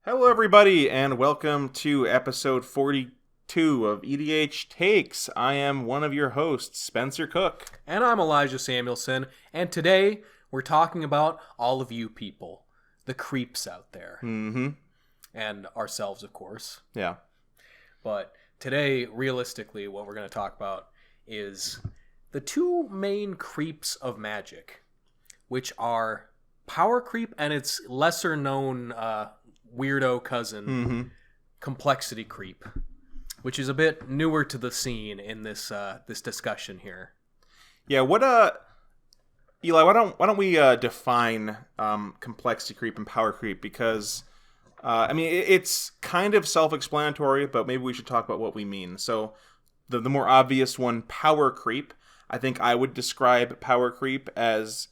Hello, everybody, and welcome to episode 42 of EDH Takes. I am one of your hosts, Spencer Cook. And I'm Elijah Samuelson, and today we're talking about all of you people, the creeps out there. Mm-hmm. And ourselves, of course. Yeah. But today, realistically, what we're going to talk about is the two main creeps of Magic, which are power creep and its lesser known weirdo cousin, complexity creep, which is a bit newer to the scene in this discussion here. Yeah, Eli, why don't we define complexity creep and power creep, because it's kind of self-explanatory, but maybe we should talk about what we mean. So the more obvious one, power creep. I think I would describe power creep as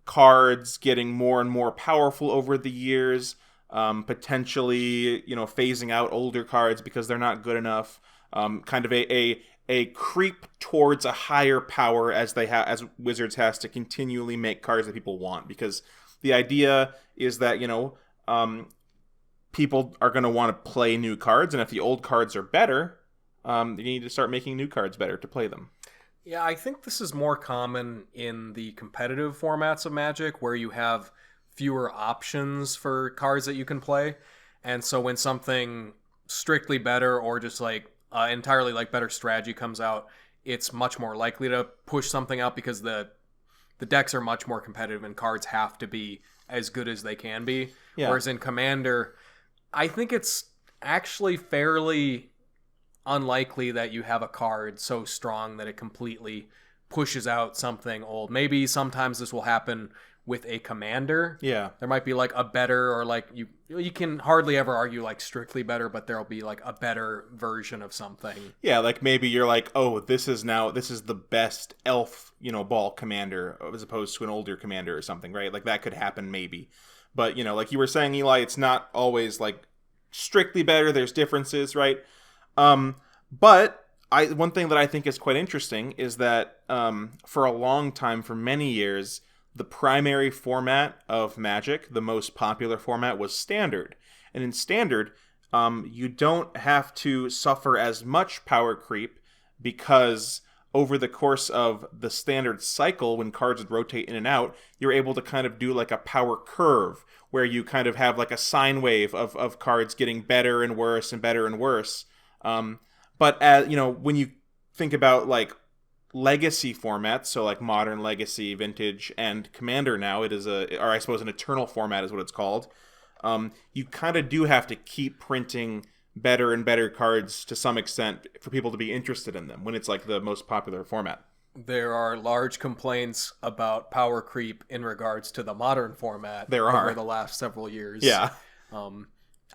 cards getting more and more powerful over the years, potentially, phasing out older cards because they're not good enough. Kind of a creep towards a higher power as Wizards has to continually make cards that people want, because the idea is that people are going to want to play new cards, and if the old cards are better, you need to start making new cards better to play them. Yeah, I think this is more common in the competitive formats of Magic, where you have fewer options for cards that you can play. And so when something strictly better or just entirely better strategy comes out, it's much more likely to push something out because the decks are much more competitive and cards have to be as good as they can be. Yeah. Whereas in Commander, I think it's actually fairly unlikely that you have a card so strong that it completely pushes out something old. Maybe sometimes this will happen with a commander. Yeah. There might be a better, or you can hardly ever argue strictly better, but there'll be a better version of something. Yeah, maybe you're oh, this is the best elf, ball commander as opposed to an older commander or something, right? That could happen maybe. But, like you were saying, Eli, it's not always strictly better. There's differences, right? But one thing that I think is quite interesting is that for a long time, for many years, the primary format of Magic, the most popular format, was Standard. And in Standard, you don't have to suffer as much power creep, because over the course of the Standard cycle, when cards would rotate in and out, you're able to kind of do a power curve, where you kind of have a sine wave of cards getting better and worse and better and worse. But when you think about legacy formats, so Modern, Legacy, Vintage, and Commander now, it is or I suppose an Eternal format is what it's called. You kind of do have to keep printing better and better cards to some extent for people to be interested in them when it's the most popular format. There are large complaints about power creep in regards to the Modern format over the last several years. Yeah.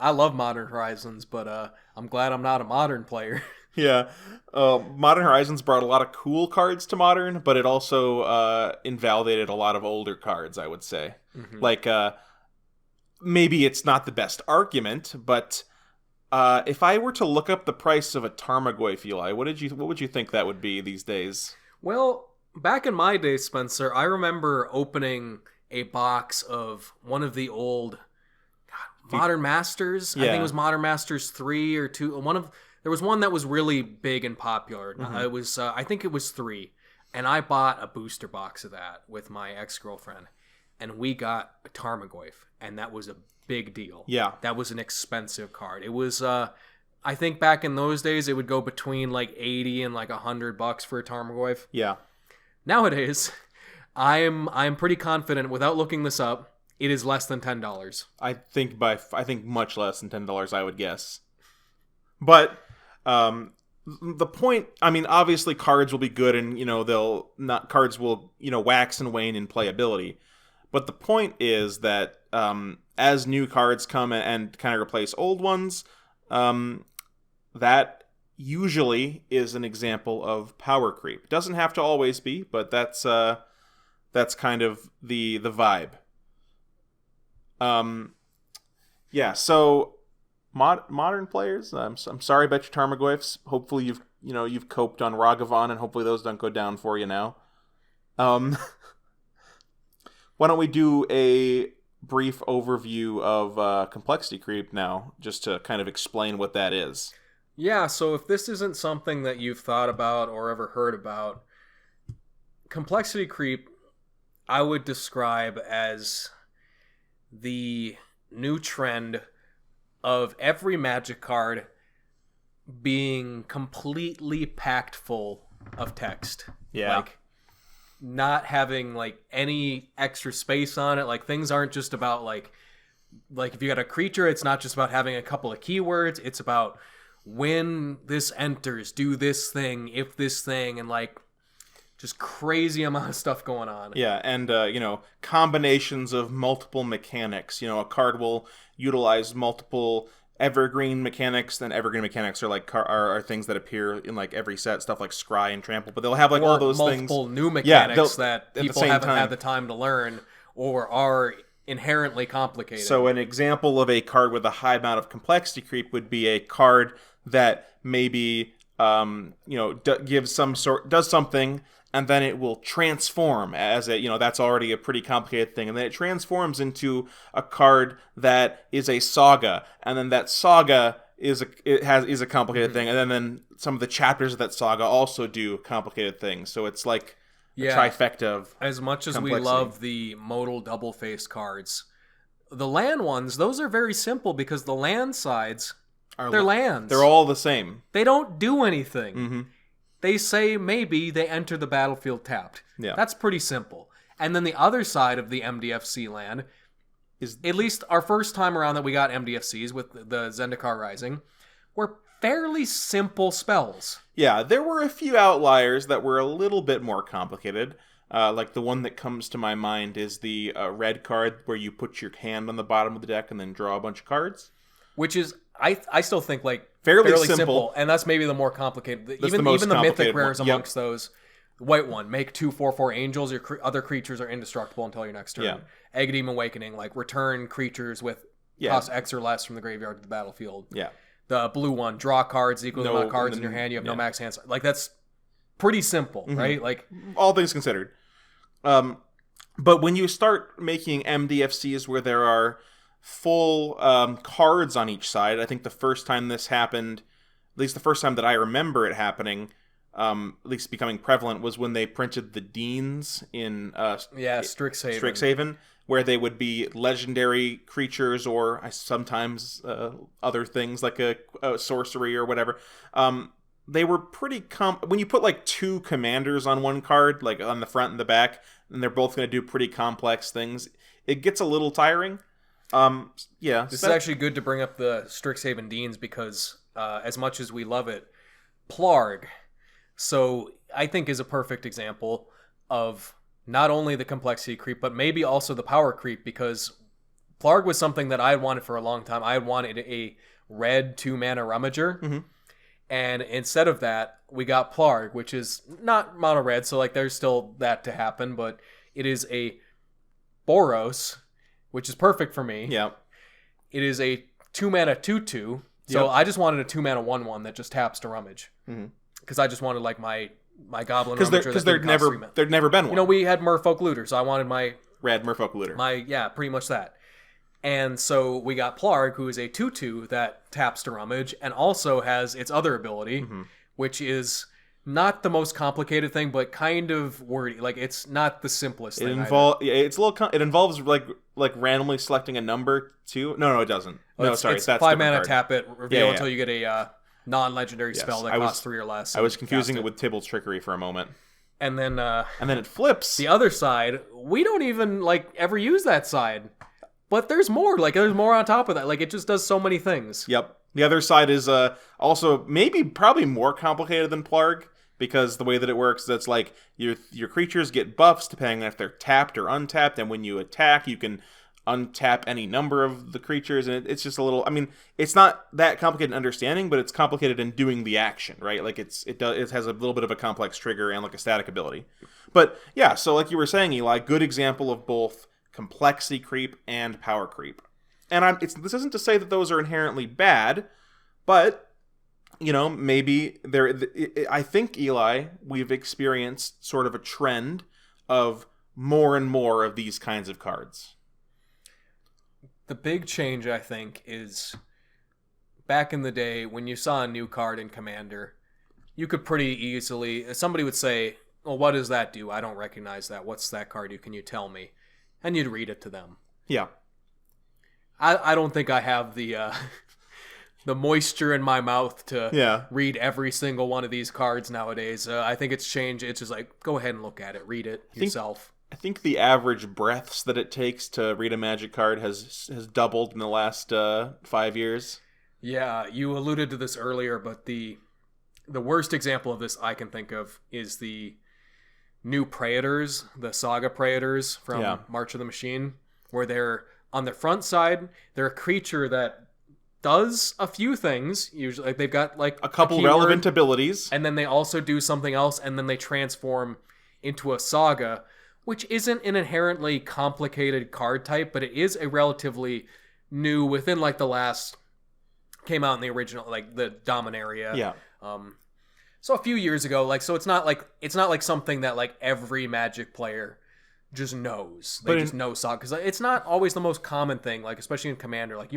I love Modern Horizons, but I'm glad I'm not a Modern player. Yeah. Modern Horizons brought a lot of cool cards to Modern, but it also invalidated a lot of older cards, I would say. Mm-hmm. Maybe it's not the best argument, but if I were to look up the price of a Tarmogoyf, Eli, what would you think that would be these days? Well, back in my day, Spencer, I remember opening a box of one of the old Modern Masters. Yeah. I think it was Modern Masters 3 or 2. There was one that was really big and popular. Mm-hmm. It was I think it was 3. And I bought a booster box of that with my ex-girlfriend. And we got a Tarmogoyf. And that was a big deal. Yeah. That was an expensive card. It was, I think back in those days, it would go between 80 and $100 for a Tarmogoyf. Yeah. Nowadays, I'm pretty confident, without looking this up, it is less than $10. I think much less than $10, I would guess. But the point, obviously cards will be good, and cards will wax and wane in playability. But the point is that as new cards come and kind of replace old ones, that usually is an example of power creep. Doesn't have to always be, but that's kind of the vibe. Yeah, so modern players, I'm sorry about your Tarmogoyfs. Hopefully you've coped on Ragavan, and hopefully those don't go down for you now. Why don't we do a brief overview of complexity creep now, just to kind of explain what that is. Yeah, so if this isn't something that you've thought about or ever heard about, complexity creep I would describe as the new trend of every Magic card being completely packed full of text. Yeah. Like, not having, like, any extra space on it. Like, things aren't just about, like if you got a creature, it's not just about having a couple of keywords. It's about when this enters, do this thing, if this thing, and, like, just crazy amount of stuff going on. Yeah, and, combinations of multiple mechanics. A card will utilize multiple evergreen mechanics. Then evergreen mechanics are like are things that appear in like every set, stuff like Scry and Trample. But they'll have like all those multiple things. new mechanics that at people haven't had the time to learn or are inherently complicated. So an example of a card with a high amount of complexity creep would be a card that maybe does something, and then it will transform as that's already a pretty complicated thing. And then it transforms into a card that is a saga. And then that saga is a complicated thing. And then some of the chapters of that saga also do complicated things. So it's like a trifecta of as much as complexity. We love the modal double-faced cards, the land ones, those are very simple because the land sides, they're lands. They're all the same. They don't do anything. Mm-hmm. They say maybe they enter the battlefield tapped. Yeah. That's pretty simple. And then the other side of the MDFC land is, at least our first time around that we got MDFCs with the Zendikar Rising, were fairly simple spells. Yeah, there were a few outliers that were a little bit more complicated. Like the one that comes to my mind is the red card where you put your hand on the bottom of the deck and then draw a bunch of cards. Which is, I still think, like, fairly simple. And that's maybe the more complicated. That's even the mythic rares one. amongst those. The white one, make 2 4/4 angels. Your other creatures are indestructible until your next turn. Yeah. Egg Awakening, like, return creatures with cost X or less from the graveyard to the battlefield. Yeah. The blue one, draw cards equal to the amount of cards in your hand. You have no max hands. Like, that's pretty simple, right? Like, all things considered. But when you start making MDFCs where there are full cards on each side, I think the first time this happened, at least the first time that I remember it happening, at least becoming prevalent, was when they printed the Deans in Strixhaven, where they would be legendary creatures or sometimes other things like a sorcery or whatever. They were pretty when you put like 2 commanders on one card, like on the front and the back, and they're both going to do pretty complex things, it gets a little tiring. This is actually good to bring up the Strixhaven Deans because as much as we love it, Plarg, so I think is a perfect example of not only the complexity creep, but maybe also the power creep, because Plarg was something that I had wanted for a long time. I had wanted a red 2-mana Rummager. Mm-hmm. And instead of that, we got Plarg, which is not mono red, so like there's still that to happen, but it is a Boros, which is perfect for me. Yeah. It is a 2-mana 2/2. So I just wanted a 2-mana 1/1 that just taps to Rummage. Because I just wanted like my Goblin Rummager. Because there'd never been one. We had Merfolk Looter, so I wanted my red Merfolk Looter. Pretty much that. And so we got Plarg, who is a 2/2 that taps to Rummage, and also has its other ability, which is not the most complicated thing, but kind of wordy. Like, it's not the simplest thing. It involves like randomly selecting a number too. No, it doesn't. It's 5 mana, tap it, reveal until you get a non-legendary spell that costs 3 or less. I was confusing it with Tybalt's Trickery for a moment. And then it flips. The other side, we don't even ever use that side. But there's more. There's more on top of that. It just does so many things. Yep. The other side is also probably more complicated than Plarg, because the way that it works, that's like your creatures get buffs depending on if they're tapped or untapped, and when you attack, you can untap any number of the creatures, and it's just a little. I mean, it's not that complicated in understanding, but it's complicated in doing the action, right? It has a little bit of a complex trigger and a static ability. But yeah, so like you were saying, Eli, good example of both complexity creep and power creep. And this isn't to say that those are inherently bad, but maybe I think, Eli, we've experienced sort of a trend of more and more of these kinds of cards. The big change, I think, is back in the day when you saw a new card in Commander, you could pretty easily, somebody would say, well, what does that do? I don't recognize that. What's that card? Can you tell me? And you'd read it to them. Yeah. I don't think I have the the moisture in my mouth to read every single one of these cards nowadays. I think it's changed. It's just like, go ahead and look at it. Read it yourself. I think the average breaths that it takes to read a Magic card has doubled in the last 5 years. Yeah, you alluded to this earlier, but the worst example of this I can think of is the new Praetors, the Saga Praetors from March of the Machine, where they're on the front side, they're a creature that does a few things. Usually, like they've got like a couple relevant abilities, and then they also do something else, and then they transform into a Saga, which isn't an inherently complicated card type, but it is a relatively new within like the last came out in the original, like the Dominaria. Yeah. So a few years ago, like, so it's not like something that like every Magic player just knows. They just know Saga, because it's not always the most common thing. Like especially in Commander, like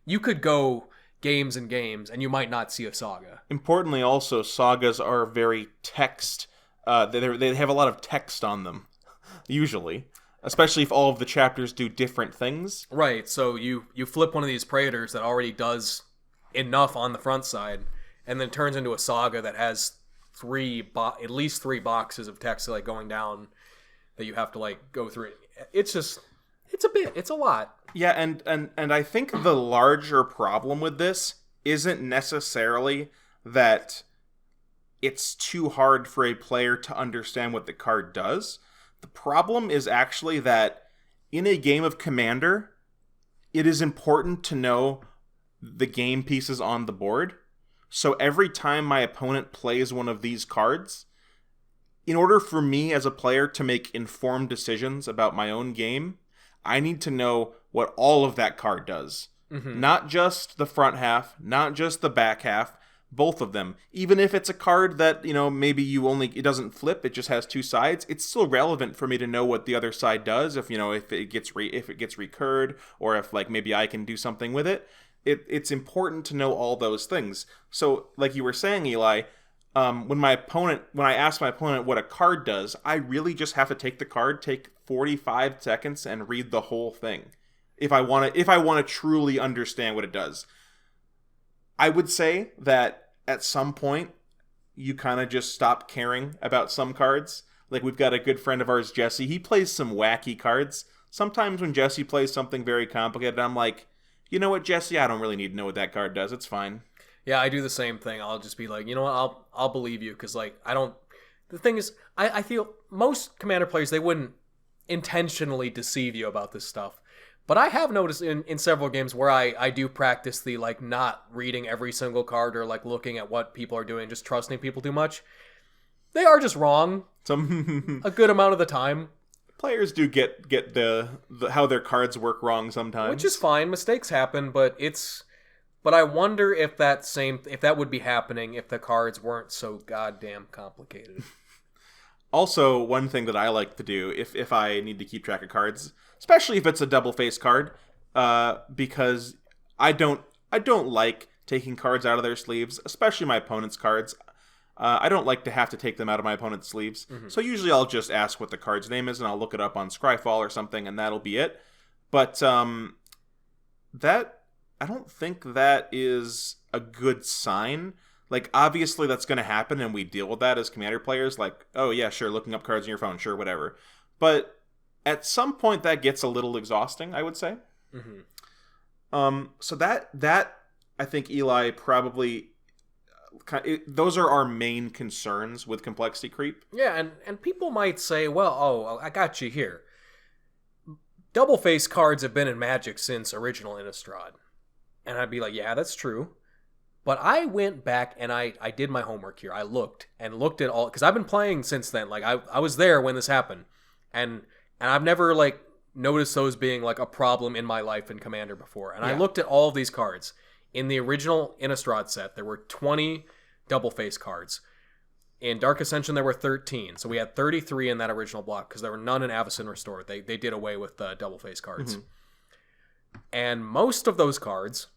you could go games and games and you might not see a Saga. Importantly, also Sagas are very text. They have a lot of text on them, usually. Especially if all of the chapters do different things. Right, so you flip one of these Praetors that already does enough on the front side, and then turns into a Saga that has at least three boxes of text like going down that you have to like go through. It's a lot. Yeah, and I think the larger problem with this isn't necessarily that it's too hard for a player to understand what the card does. The problem is actually that in a game of Commander, it is important to know the game pieces on the board. So every time my opponent plays one of these cards, in order for me as a player to make informed decisions about my own game, I need to know what all of that card does. Mm-hmm. Not just the front half, not just the back half, both of them. Even if it's a card that, maybe it doesn't flip, it just has two sides, it's still relevant for me to know what the other side does, if it gets recurred, or if like maybe I can do something with it. It's important to know all those things. So like you were saying, Eli, when I ask my opponent what a card does, I really just have to take the card, take 45 seconds and read the whole thing. If I want to truly understand what it does. I would say that at some point you kind of just stop caring about some cards. Like we've got a good friend of ours, Jesse. He plays some wacky cards. Sometimes when Jesse plays something very complicated, I'm like, you know what, Jesse? I don't really need to know what that card does. It's fine. Yeah, I do the same thing. I'll just be like, you know what? I'll believe you, because like I don't. The thing is, I feel most Commander players, they wouldn't intentionally deceive you about this stuff. But I have noticed in several games where I do practice the like not reading every single card or like looking at what people are doing, just trusting people too much. They are just wrong a good amount of the time. Players do get the how their cards work wrong sometimes, which is fine. Mistakes happen, but I wonder if that would be happening if the cards weren't so goddamn complicated. Also, one thing that I like to do if I need to keep track of cards, especially if it's a double face card, because I don't like taking cards out of their sleeves, especially my opponent's cards. I don't like to have to take them out of my opponent's sleeves. Mm-hmm. So usually I'll just ask what the card's name is and I'll look it up on Scryfall or something, and that'll be it. But that I don't think that is a good sign. Like, obviously that's going to happen and we deal with that as Commander players. Like, oh yeah, sure, looking up cards on your phone, sure, whatever. But at some point that gets a little exhausting, I would say. Mm-hmm. So that I think, Eli, probably those are our main concerns with complexity creep. Yeah, and people might say, well, I got you here. Double face cards have been in Magic since original Innistrad. And I'd be like, yeah, that's true. But I went back and I did my homework here. I looked at all, because I've been playing since then. Like I was there when this happened. And I've never like noticed those being like a problem in my life in Commander before. And I looked at all of these cards. In the original Innistrad set, there were 20 double face cards. In Dark Ascension, there were 13. So we had 33 in that original block, because there were none in Avacyn Restored. They did away with the double face cards. Mm-hmm. And most of those cards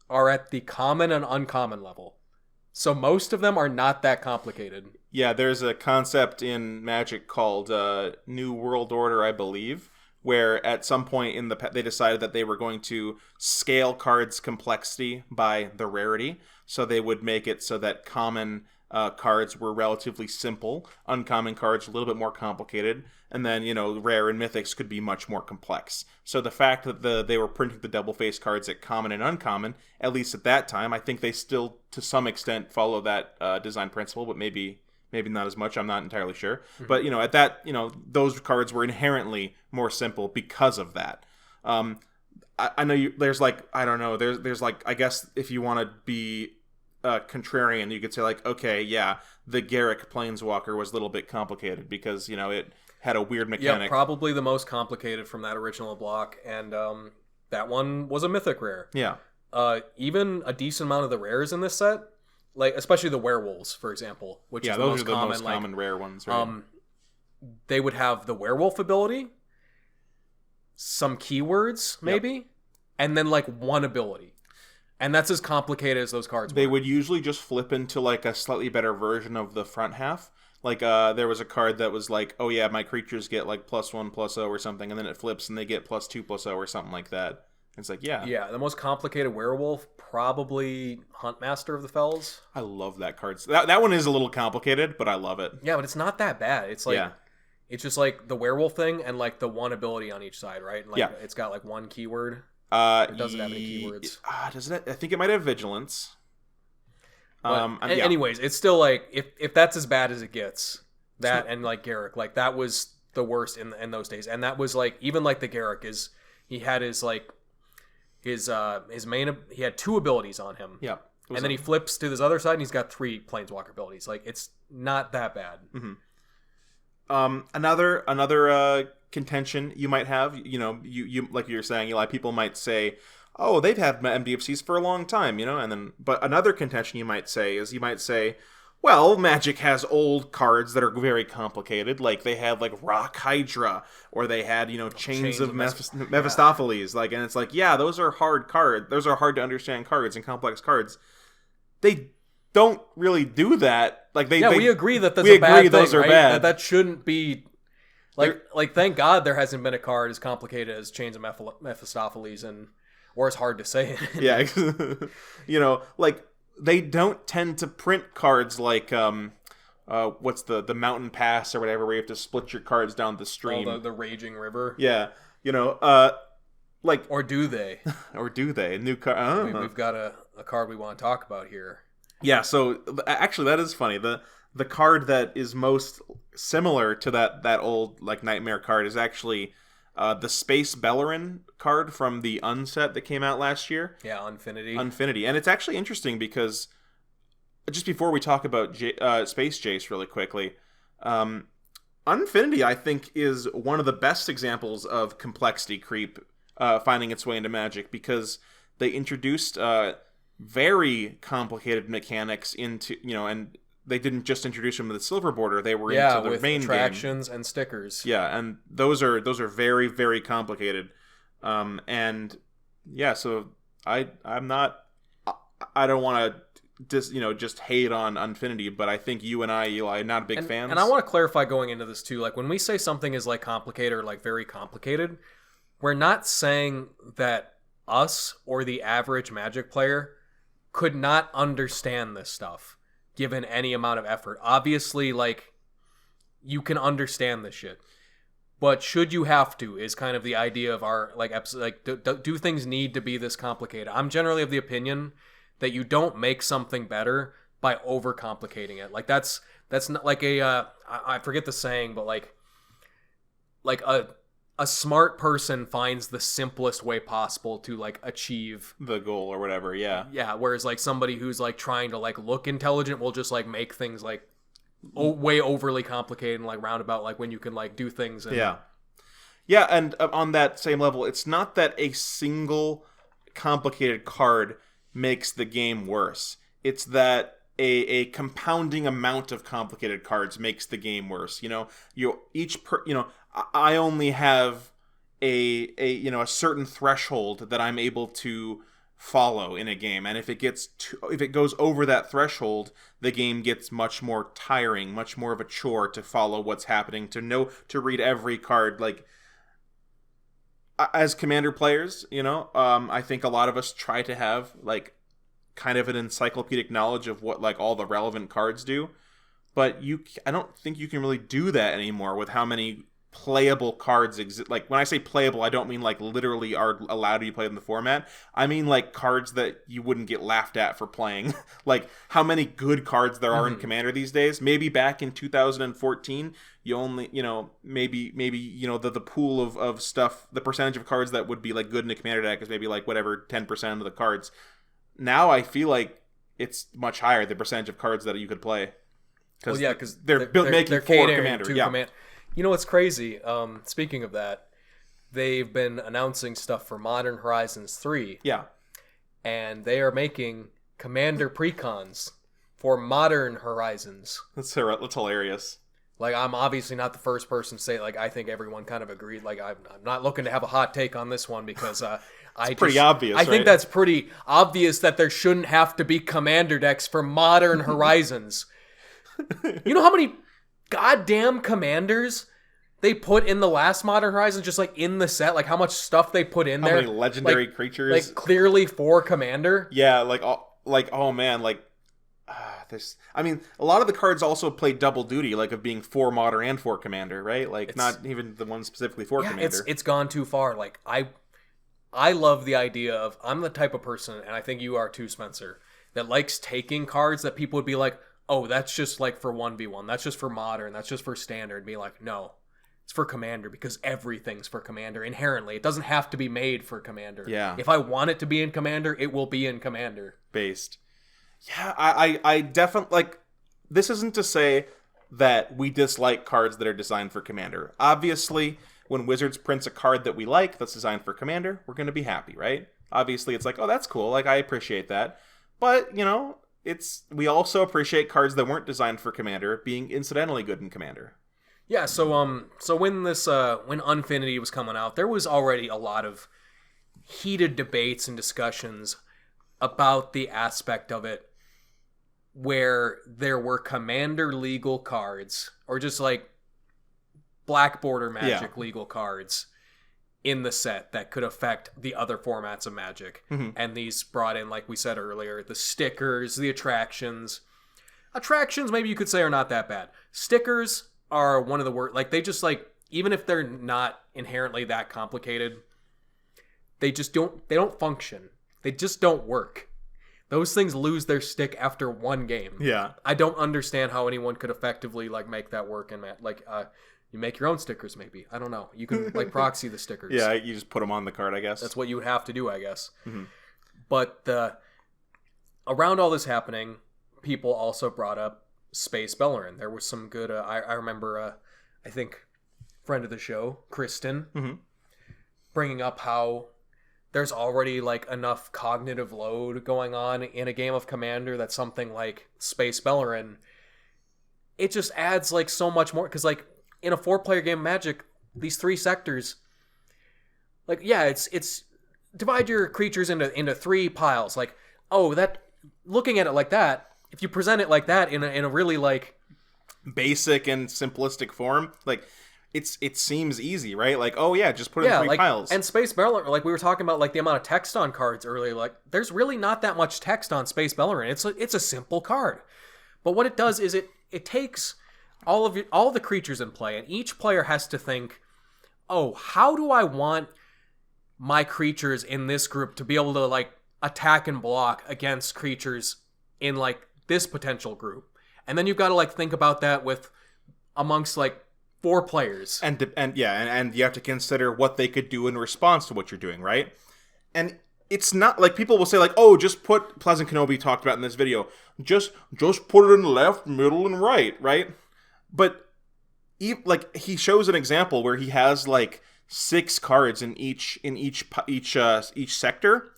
are at the common and uncommon level. So most of them are not that complicated. Yeah, there's a concept in Magic called New World Order, I believe, where at some point they decided that they were going to scale cards' complexity by the rarity. So they would make it so that common cards were relatively simple, uncommon cards a little bit more complicated, and then, rare and mythics could be much more complex. So the fact that they were printing the double face cards at common and uncommon, at least at that time, I think they still to some extent follow that design principle, but maybe not as much. I'm not entirely sure. Mm-hmm. But at that, those cards were inherently more simple because of that. I know there's like, I don't know, there's like, I guess if you want to be contrarian, you could say like, okay, yeah, the Garrick Planeswalker was a little bit complicated because it had a weird mechanic. Yeah, probably the most complicated from that original block, and that one was a mythic rare. Yeah. Even a decent amount of the rares in this set, like especially the werewolves, for example, which is those the most common rare ones. Right? They would have the werewolf ability, some keywords maybe, and then like one ability. And that's as complicated as those cards were. They would usually just flip into like a slightly better version of the front half. Like there was a card that was like, oh yeah, my creatures get like +1/+0 or something, and then it flips and they get +2/+0 or something like that. It's like, yeah. Yeah, the most complicated werewolf, probably Huntmaster of the Fells. I love that card. That one is a little complicated, but I love it. Yeah, but it's not that bad. It's like, it's just like the werewolf thing and like the one ability on each side, right? And like, it's got like one keyword. It doesn't have any keywords. Doesn't it? I think it might have vigilance. Anyways, it's still like if that's as bad as it gets, that and like Garrick, like that was the worst in those days, and that was like even like the Garrick is he had his like his main he had 2 abilities on him, and then he flips to this other side and he's got 3 Planeswalker abilities. Like it's not that bad. Mm-hmm. Another contention you might have, you like you were saying, Eli, people might say, oh, they've had MDFCs for a long time, but another contention you might say, well, Magic has old cards that are very complicated, like they had like Rock Hydra, or they had, Chains of Mephistopheles, like, and it's like, yeah, those are hard cards, those are hard to understand cards and complex cards. They don't really do that. Like we agree that that's a bad thing, those are right? bad. That shouldn't be like thank God there hasn't been a card as complicated as Chains of Mephistopheles or it's hard to say. Yeah, like they don't tend to print cards like what's the Mountain Pass or whatever, where you have to split your cards down the stream. Oh, the Raging River. Yeah, like or do they? Or do they? New card. We've got a card we want to talk about here. Yeah, so actually that is funny. The card that is most similar to that old like Nightmare card is actually the Space Bellerin card from the Unset that came out last year. Yeah, Unfinity. And it's actually interesting because just before we talk about Space Jace really quickly, Unfinity I think is one of the best examples of complexity creep finding its way into Magic, because they introduced very complicated mechanics into, and they didn't just introduce them to the silver border, they were into the with main attractions game. And stickers. Yeah, and those are very, very complicated. And yeah, so I don't want to just hate on Unfinity, but I think you and I, Eli, are not big fans. And I want to clarify going into this too, like when we say something is like complicated or like very complicated, we're not saying that us or the average Magic player could not understand this stuff given any amount of effort. Obviously, like, you can understand this shit, but should you have to is kind of the idea of our like episode. Like, do things need to be this complicated? I'm generally of the opinion that you don't make something better by overcomplicating it. Like that's not like I forget the saying, but like a smart person finds the simplest way possible to like achieve the goal or whatever. Yeah, whereas like somebody who's like trying to like look intelligent will just like make things like way overly complicated and like roundabout, like when you can like do things and... And on that same level, it's not that a single complicated card makes the game worse, it's that a compounding amount of complicated cards makes the game worse. I only have a certain threshold that I'm able to follow in a game, and if it goes over that threshold, the game gets much more tiring, much more of a chore to follow what's happening, to read every card. Like, as Commander players, I think a lot of us try to have like kind of an encyclopedic knowledge of what like all the relevant cards do, but I don't think you can really do that anymore with how many playable cards exist. Like, when I say playable, I don't mean like literally are allowed to be played in the format. I mean like cards that you wouldn't get laughed at for playing. Like, how many good cards there are in Commander these days. Maybe back in 2014 you only, maybe the pool of stuff, the percentage of cards that would be like good in a Commander deck is maybe like whatever 10% of the cards. Now I feel like it's much higher, the percentage of cards that you could play. Well, yeah, because they're making for Commander. Yeah. You know what's crazy? Speaking of that, they've been announcing stuff for Modern Horizons 3. Yeah. And they are making Commander precons for Modern Horizons. That's hilarious. Like, I'm obviously not the first person to say, like, I think everyone kind of agreed. Like, I'm not looking to have a hot take on this one because it's pretty obvious, I think that's pretty obvious that there shouldn't have to be Commander decks for Modern Horizons. You know how many goddamn commanders they put in the last Modern Horizons, just like in the set, like how much stuff they put in there. How many legendary creatures? Like, clearly for Commander. Yeah, oh man, like there's. I mean, a lot of the cards also play double duty, like of being for Modern and for Commander, right? Like, not even the ones specifically for Commander. It's gone too far. Like, I love the idea of, I'm the type of person, and I think you are too, Spencer, that likes taking cards that people would be like, oh, that's just like for 1v1. That's just for Modern. That's just for Standard. Be like, no, it's for Commander, because everything's for Commander inherently. It doesn't have to be made for Commander. Yeah. If I want it to be in Commander, it will be in Commander. Based. Yeah, I definitely, like, this isn't to say that we dislike cards that are designed for Commander. Obviously, when Wizards prints a card that we like that's designed for Commander, we're going to be happy, right? Obviously, it's like, oh, that's cool. Like, I appreciate that. But, we also appreciate cards that weren't designed for Commander being incidentally good in Commander. Yeah, so when when Unfinity was coming out, there was already a lot of heated debates and discussions about the aspect of it where there were Commander legal cards, or just like Black Border Magic legal cards in the set that could affect the other formats of Magic. Mm-hmm. And these brought in, like we said earlier, the stickers, the attractions. Attractions, maybe you could say, are not that bad. Stickers are one of the worst. Like, they just, like, even if they're not inherently that complicated, they don't function. They just don't work. Those things lose their stick after one game. Yeah. I don't understand how anyone could effectively, like, make that work in that. Like, you make your own stickers, maybe. I don't know. You can, like, proxy the stickers. Yeah, you just put them on the card, I guess. That's what you would have to do, I guess. Mm-hmm. But around all this happening, people also brought up Space Bellerin. There was some good... I remember, I think, friend of the show, Kristen, bringing up how there's already, like, enough cognitive load going on in a game of Commander that something like Space Bellerin, it just adds, like, so much more. Because, like, in a 4-player game of Magic, these 3 sectors, like, yeah, it's divide your creatures into 3 piles. Like, oh, that, looking at it like that, if you present it like that in a really, like, basic and simplistic form, like, it seems easy, right? Like, oh yeah, just put it in 3 piles. And Space Bellerin, like we were talking about, like the amount of text on cards earlier, like there's really not that much text on Space Bellerin. It's a simple card, but what it does is it takes all the creatures in play, and each player has to think, oh, how do I want my creatures in this group to be able to, like, attack and block against creatures in, like, this potential group? And then you've got to, like, think about that with amongst, like, 4 players. And you have to consider what they could do in response to what you're doing, right? And it's not like people will say, like, oh, just put, Pleasant Kenobi talked about in this video, just put it in left, middle, and right? But he shows an example where he has, like, 6 cards in each sector.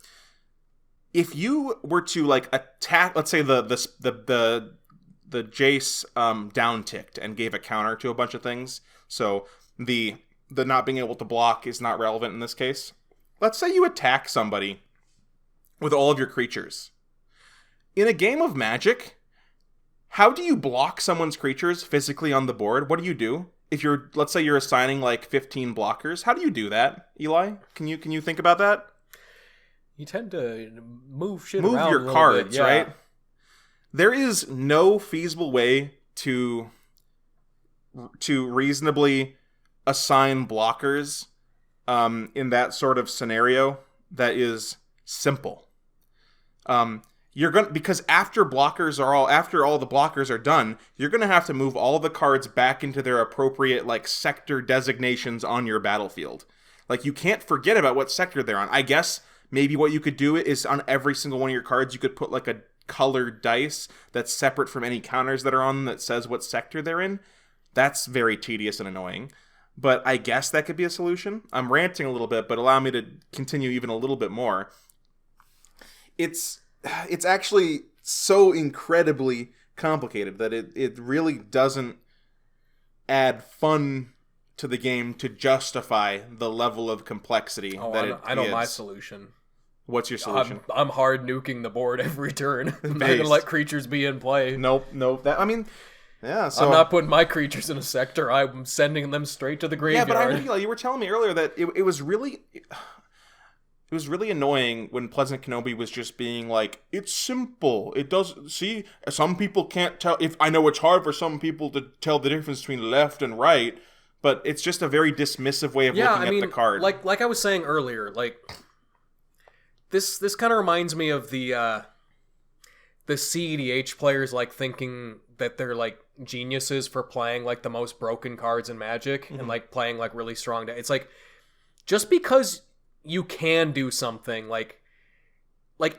If you were to, like, attack, let's say the Jace down-ticked and gave a counter to a bunch of things. So the the not being able to block is not relevant in this case. Let's say you attack somebody with all of your creatures. In a game of Magic, how do you block someone's creatures physically on the board? What do you do? If you're, let's say you're assigning like 15 blockers, how do you do that, Eli? Can you think about that? You tend to move shit move around your a little cards, bit, yeah. right? There is no feasible way to reasonably assign blockers in that sort of scenario that is simple. You're gonna, because after all the blockers are done, you're gonna have to move all the cards back into their appropriate like sector designations on your battlefield. Like, you can't forget about what sector they're on. I guess maybe what you could do is on every single one of your cards, you could put like a colored dice that's separate from any counters that are on them that says what sector they're in. That's very tedious and annoying. But I guess that could be a solution. I'm ranting a little bit, but allow me to continue even a little bit more. It's actually so incredibly complicated that it really doesn't add fun to the game to justify the level of complexity I know my solution. What's your solution? I'm hard nuking the board every turn. I'm not going to let creatures be in play. Nope. Yeah, so I'm not putting my creatures in a sector. I'm sending them straight to the graveyard. Yeah, but you were telling me earlier that it was really annoying when Pleasant Kenobi was just being like, it's simple. It does. See, some people can't tell. If I know it's hard for some people to tell the difference between left and right, but it's just a very dismissive way of looking at the card. Like I was saying earlier, like this kind of reminds me of the CEDH players like thinking that they're like geniuses for playing like the most broken cards in Magic and like playing like really strong. It's like, just because you can do something, like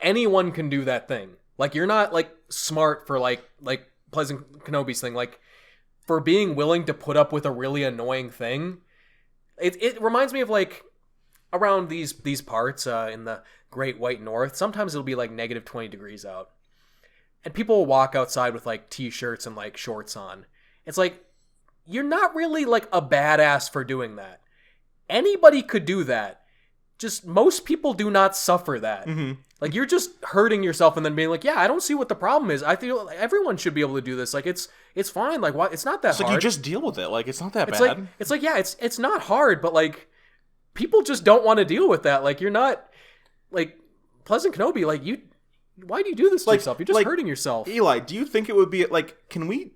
anyone can do that thing. Like, you're not like smart for like Pleasant Kenobi's thing, like for being willing to put up with a really annoying thing. It reminds me of like around these parts in the Great White North. Sometimes it'll be like negative 20 degrees out, and people will walk outside with like t-shirts and like shorts on. It's like, you're not really like a badass for doing that. Anybody could do that. Just most people do not suffer that. Like, you're just hurting yourself and then being like, yeah, I don't see what the problem is. I feel like everyone should be able to do this. Like, it's fine. Like, why? It's not that hard. Like, you just deal with it. Like, it's not that bad. It's like, yeah, it's not hard, but like, people just don't want to deal with that. Like, you're not like Pleasant Kenobi. Like, why do you do this to yourself? You're just hurting yourself. Eli, do you think it would be like, can we?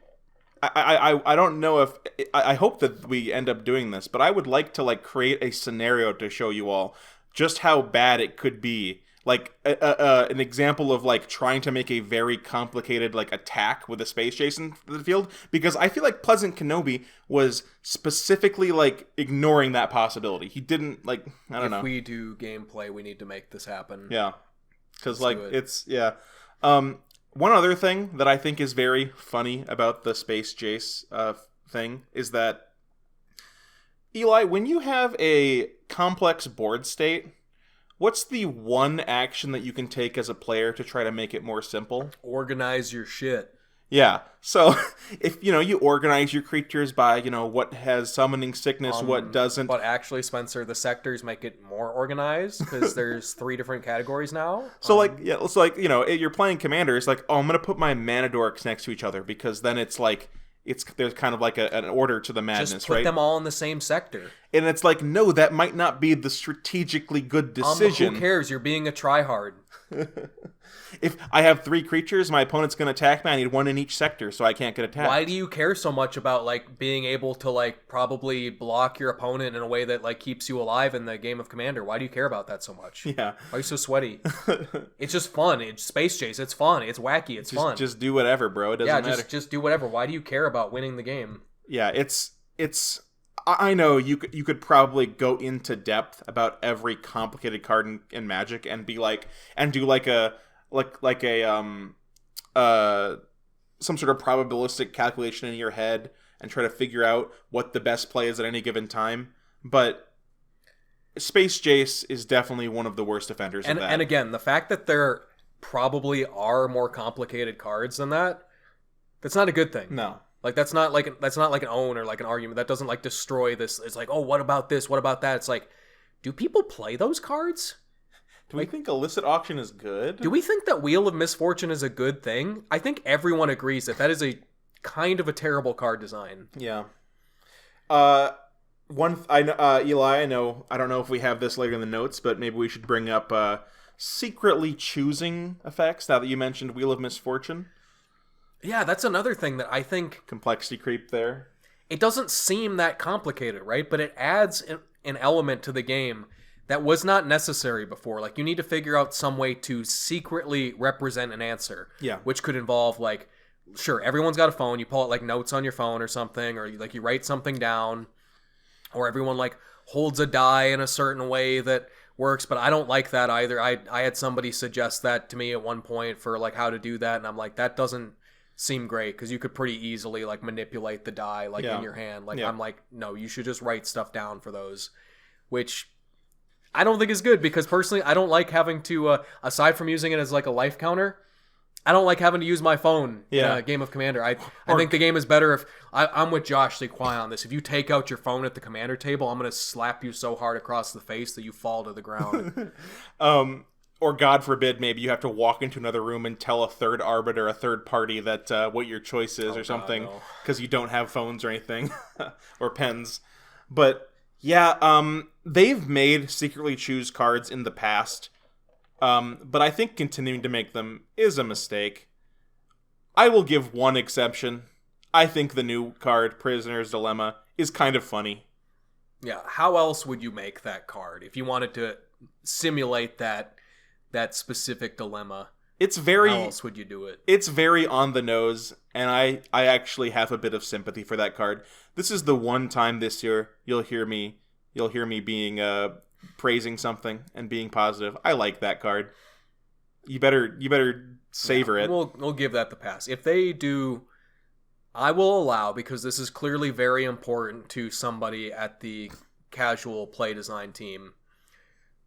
I don't know if I hope that we end up doing this, but I would like to like create a scenario to show you all just how bad it could be. Like an example of like trying to make a very complicated like attack with a space chase in the field, because I feel like Pleasant Kenobi was specifically like ignoring that possibility. He didn't like, I don't know. If we do gameplay, we need to make this happen. Yeah, because like it's one other thing that I think is very funny about the space chase thing is that, Eli, when you have a complex board state, what's the one action that you can take as a player to try to make it more simple? Organize your shit. Yeah. So if you organize your creatures by what has summoning sickness, what doesn't. But actually, Spencer, the sectors make it more organized because there's 3 different categories now. So it's like you're playing Commander. It's like, oh, I'm gonna put my mana dorks next to each other because then it's like there's kind of like an order to the madness, right? Just put them all in the same sector. And it's like, no, that might not be the strategically good decision. Who cares? You're being a tryhard. If I have 3 creatures, my opponent's going to attack me. I need 1 in each sector, so I can't get attacked. Why do you care so much about like being able to like probably block your opponent in a way that like keeps you alive in the game of Commander? Why do you care about that so much? Yeah. Why are you so sweaty? It's just fun. It's space chase. It's fun. It's wacky. It's fun. Just do whatever, bro. It doesn't matter. Just do whatever. Why do you care about winning the game? Yeah, it's. I know you could probably go into depth about every complicated card in Magic and be like, and do like a some sort of probabilistic calculation in your head and try to figure out what the best play is at any given time. But Space Jace is definitely one of the worst offenders of that. And again, the fact that there probably are more complicated cards than that, that's not a good thing. No. Like that's not like an own or like an argument. That doesn't like destroy this. It's like, oh, what about this? What about that? It's like, do people play those cards? Do we think illicit auction is good? Do we think that Wheel of Misfortune is a good thing? I think everyone agrees that is a kind of a terrible card design. Yeah. Eli, I don't know if we have this later in the notes, but maybe we should bring up secretly choosing effects. Now that you mentioned Wheel of Misfortune. Yeah, that's another thing that I think complexity creep there. It doesn't seem that complicated, right? But it adds an element to the game that was not necessary before. Like, you need to figure out some way to secretly represent an answer. Yeah. Which could involve, like, sure, everyone's got a phone. You pull out, like, notes on your phone or something, or, like, you write something down. Or everyone, like, holds a die in a certain way that works. But I don't like that either. I had somebody suggest that to me at one point for, like, how to do that. And I'm like, that doesn't seem great, because you could pretty easily, like, manipulate the die, like, in your hand. Like, I'm like, no, you should just write stuff down for those. Which I don't think is good, because personally I don't like having to, aside from using it as like a life counter, I don't like having to use my phone in a game of Commander. I think the game is better if, I'm with Josh Lee Kwai on this, if you take out your phone at the Commander table, I'm going to slap you so hard across the face that you fall to the ground. Or God forbid, maybe you have to walk into another room and tell a third arbiter, a third party, that what your choice is or something, because you don't have phones or anything, or pens. But yeah, they've made secretly choose cards in the past, but I think continuing to make them is a mistake. I will give one exception. I think the new card, Prisoner's Dilemma, is kind of funny. Yeah, how else would you make that card if you wanted to simulate that specific dilemma? How else would you do it? It's very on the nose, and I actually have a bit of sympathy for that card. This is the one time this year you'll hear me being praising something and being positive. I like that card. You better savor it. We'll give that the pass. If they do, I will allow, because this is clearly very important to somebody at the casual play design team,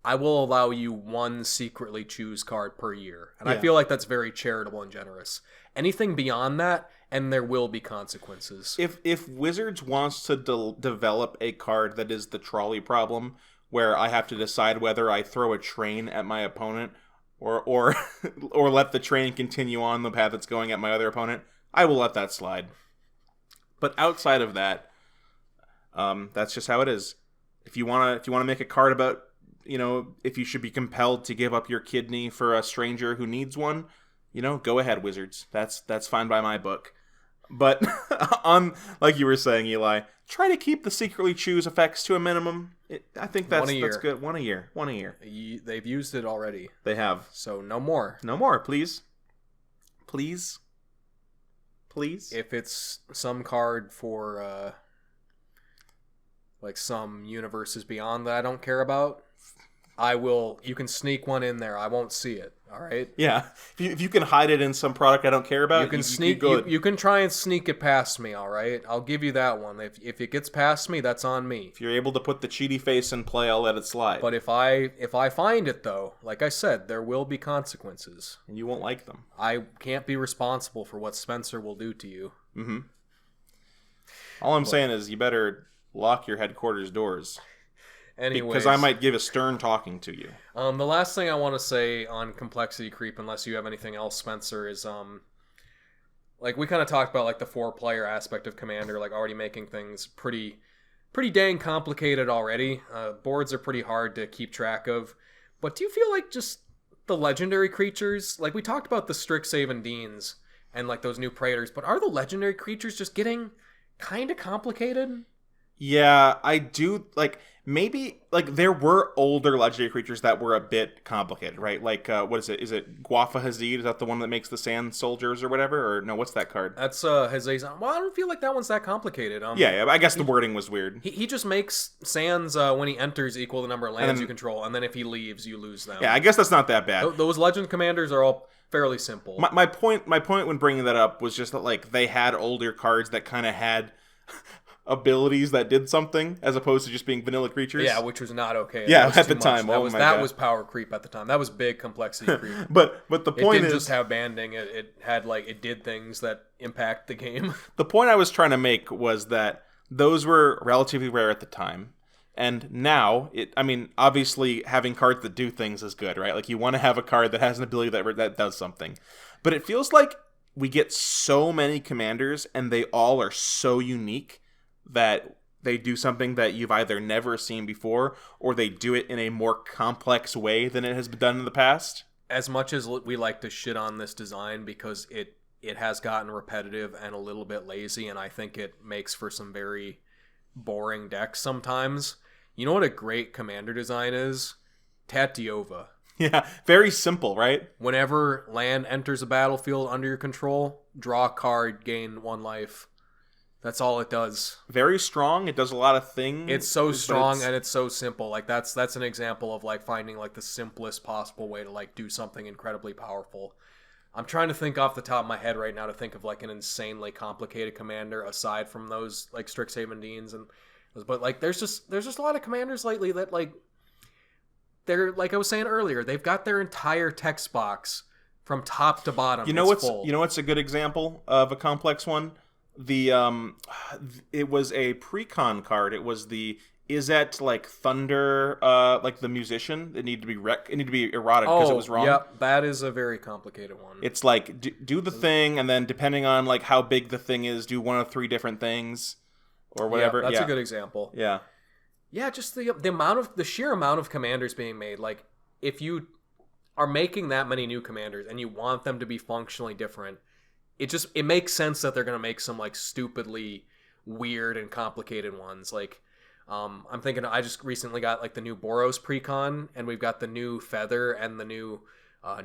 I will allow you one secretly choose card per year. And I feel like that's very charitable and generous. Anything beyond that, and there will be consequences. If Wizards wants to develop a card that is the trolley problem, where I have to decide whether I throw a train at my opponent or or let the train continue on the path it's going at my other opponent, I will let that slide. But outside of that, that's just how it is. If you wanna make a card about, if you should be compelled to give up your kidney for a stranger who needs one, go ahead, Wizards. That's fine by my book. But on, like you were saying, Eli, try to keep the secretly choose effects to a minimum. I think that's good. One a year. They've used it already. They have. So no more. No more, please. Please. If it's some card for like some universes beyond that I don't care about, you can sneak one in there. I won't see it. All right. Yeah. If you can hide it in some product I don't care about, you can try and sneak it past me. All right. I'll give you that one. If it gets past me, that's on me. If you're able to put the cheaty face in play, I'll let it slide. But if I find it, though, like I said, there will be consequences. And you won't like them. I can't be responsible for what Spencer will do to you. Mm-hmm. All I'm saying is you better lock your headquarters doors. Anyways, because I might give a stern talking to you. The last thing I want to say on complexity creep, unless you have anything else, Spencer, is like we kind of talked about, like the 4-player aspect of Commander, like already making things pretty dang complicated already. Boards are pretty hard to keep track of. But do you feel like just the legendary creatures, like we talked about the Strixhaven Deans and like those new Praetors, but are the legendary creatures just getting kind of complicated? Yeah, I do. Like, maybe, like, there were older legendary creatures that were a bit complicated, right? Like, what is it? Is it Guafa Hazid? Is that the one that makes the sand soldiers or whatever? Or no, what's that card? That's Hazazon. Well, I don't feel like that one's that complicated. Yeah, I guess the wording was weird. He just makes sands when he enters equal the number of lands you control, and then if he leaves, you lose them. Yeah, I guess that's not that bad. Those legend commanders are all fairly simple. My point when bringing that up was just that, like, they had older cards that kind of had abilities that did something as opposed to just being vanilla creatures. Yeah, which was not okay. Yeah, was at the much. time. That was power creep at the time. That was big complexity creep. but the point it didn't is, just have banding. It had it did things that impact the game. the point I was trying to make was that those were relatively rare at the time. And now, obviously having cards that do things is good, right? Like, you want to have a card that has an ability that does something. But it feels like we get so many commanders, and they all are so unique that they do something that you've either never seen before, or they do it in a more complex way than it has been done in the past. As much as we like to shit on this design because it has gotten repetitive and a little bit lazy, and I think it makes for some very boring decks sometimes. You know what a great commander design is? Tatyova. Yeah, very simple, right? Whenever land enters a battlefield under your control, draw a card, gain 1 life. That's all it does. Very strong. It does a lot of things. It's so strong and it's so simple. Like that's an example of finding the simplest possible way to do something incredibly powerful. I'm trying to think off the top of my head right now to think of an insanely complicated commander aside from those Strixhaven Deans and but there's just a lot of commanders lately that they're like I was saying earlier, they've got their entire text box from top to bottom. You know what's a good example of a complex one? It was a pre-con card. It was the Izzet Thunder the musician. It needed to be erotic because it was wrong. Yeah, that is a very complicated one. It's do the thing, and then depending on how big the thing is, do 1 of 3 different things or whatever. Yeah, that's a good example. Yeah. Yeah, just the sheer amount of commanders being made. If you are making that many new commanders and you want them to be functionally different, it makes sense that they're going to make some stupidly weird and complicated ones. I'm thinking I just recently got the new Boros precon, and we've got the new Feather and the new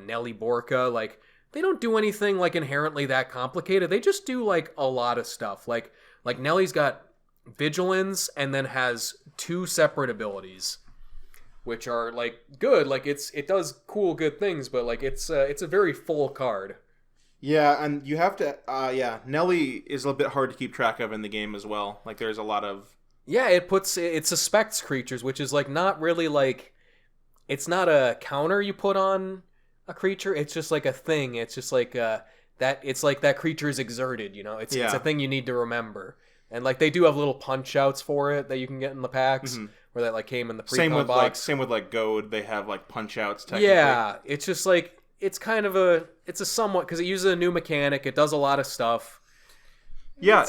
Nelly Borka. They don't do anything inherently that complicated. They just do a lot of stuff. Like Nelly's got Vigilance and then has 2 separate abilities, which are good. It does cool good things, but it's a very full card. Yeah, and you have to Nelly is a little bit hard to keep track of in the game as well. There's a lot of it suspects creatures, which is not really it's not a counter you put on a creature. It's just a thing. It's just that it's that creature is exerted. It's a thing you need to remember. And they do have little punch outs for it that you can get in the packs, where that came in the pre-con box. Same with Goad, they have punch outs technically. Yeah, it's just it's kind of it's a somewhat, because it uses a new mechanic. It does a lot of stuff. Yeah,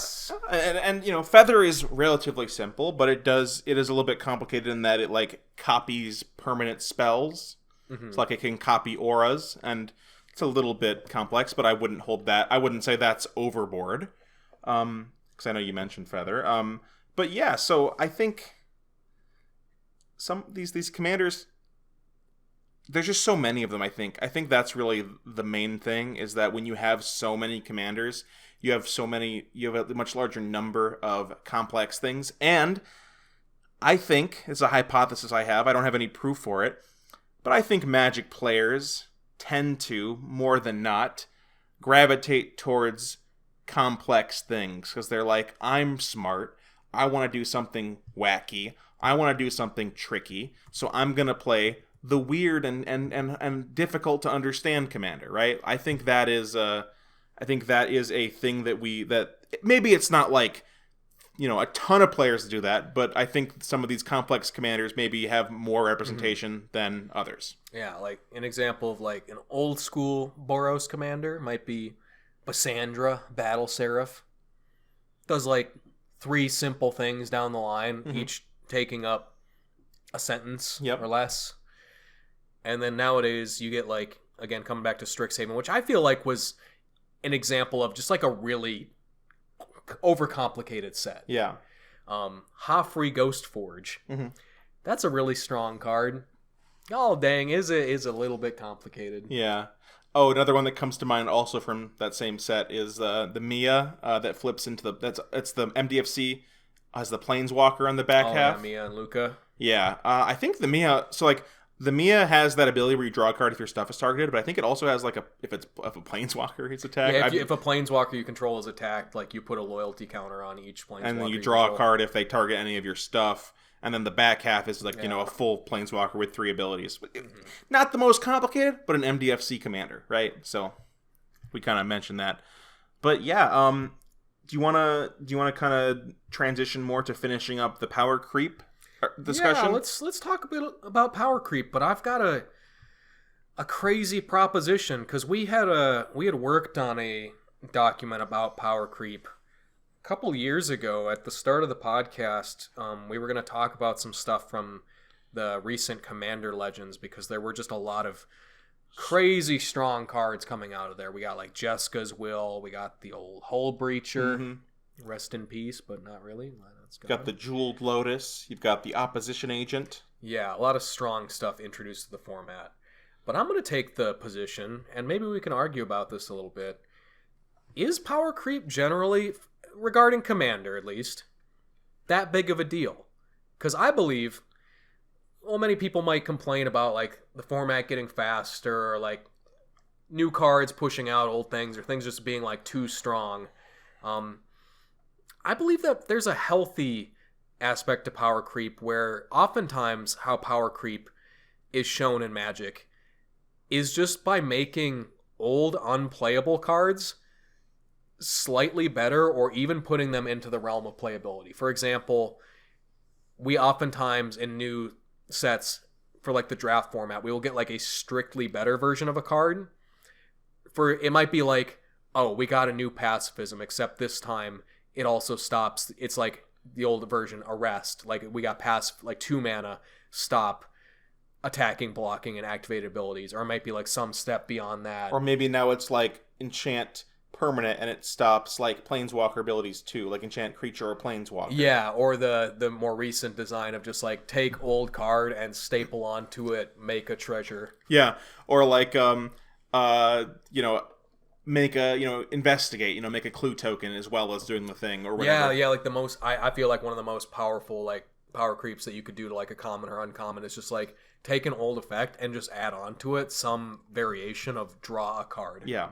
and Feather is relatively simple, but it is a little bit complicated in that it copies permanent spells. Mm-hmm. It's it can copy auras, and it's a little bit complex, but I wouldn't say that's overboard. Because I know you mentioned Feather. But yeah, so I think some these commanders, there's just so many of them. I think that's really the main thing, is that when you have so many commanders, you have a much larger number of complex things. And I think, it's a hypothesis I have, I don't have any proof for it, but I think Magic players tend to, more than not, gravitate towards complex things, because they're I'm smart, I want to do something wacky, I want to do something tricky, so I'm gonna play the weird and difficult to understand commander, right? I think that is a thing that maybe it's not a ton of players do that, but I think some of these complex commanders maybe have more representation than others. Yeah, an example of an old school Boros commander might be Bassandra, Battle Seraph. Does 3 simple things down the line, each taking up a sentence or less. And then nowadays you get again, coming back to Strixhaven, which I feel was an example of just a really overcomplicated set. Yeah. Hoffrey Ghost Forge. Mm-hmm. That's a really strong card. Oh dang, is a little bit complicated. Yeah. Oh, another one that comes to mind also from that same set is the Mia that flips into it's the MDFC has the Planeswalker on the back half. Yeah, Mia and Luca. Yeah, I think the Mia. So The Mia has that ability where you draw a card if your stuff is targeted, but I think it also has like if a planeswalker hits attack. Yeah, if a planeswalker you control is attacked, like you put a loyalty counter on each planeswalker. And then you draw a card if they target any of your stuff. And then the back half is like, a full planeswalker with 3 abilities. Not the most complicated, but an MDFC commander, right? So we kind of mentioned that. But yeah, do you wanna kind of transition more to finishing up the power creep discussion? Yeah, let's talk a bit about power creep, but I've got a crazy proposition because we had worked on a document about power creep a couple years ago at the start of the podcast. We were going to talk about some stuff from the recent Commander Legends because there were just a lot of crazy strong cards coming out of there. We got like Jeska's Will, we got the old Hull Breacher, rest in peace, but not really. You've got the Jeweled Lotus, you've got the Opposition Agent. Yeah, a lot of strong stuff introduced to the format. But I'm going to take the position, and maybe we can argue about this a little bit. Is power creep generally, regarding Commander at least, that big of a deal? Because I believe, well, many people might complain about like the format getting faster, or like new cards pushing out old things, or things just being like too strong. I believe that there's a healthy aspect to power creep where oftentimes how power creep is shown in Magic is just by making old unplayable cards slightly better, or even putting them into the realm of playability. For example, we oftentimes in new sets for like the draft format, we will get like a strictly better version of a card. It might be like, oh, we got a new pacifism, except this time it also stops. It's like the old version, arrest. Like we got like 2 mana, stop attacking, blocking, and activated abilities. Or it might be like some step beyond that. Or maybe now it's like enchant permanent and it stops like planeswalker abilities too, like enchant creature or planeswalker. Yeah, or the more recent design of just like take old card and staple onto it, make a treasure. Yeah, or like make a investigate, make a clue token as well as doing the thing or whatever. Yeah, like the most I feel like one of the most powerful like power creeps that you could do to like a common or uncommon is just like take an old effect and just add on to it some variation of draw a card. Yeah.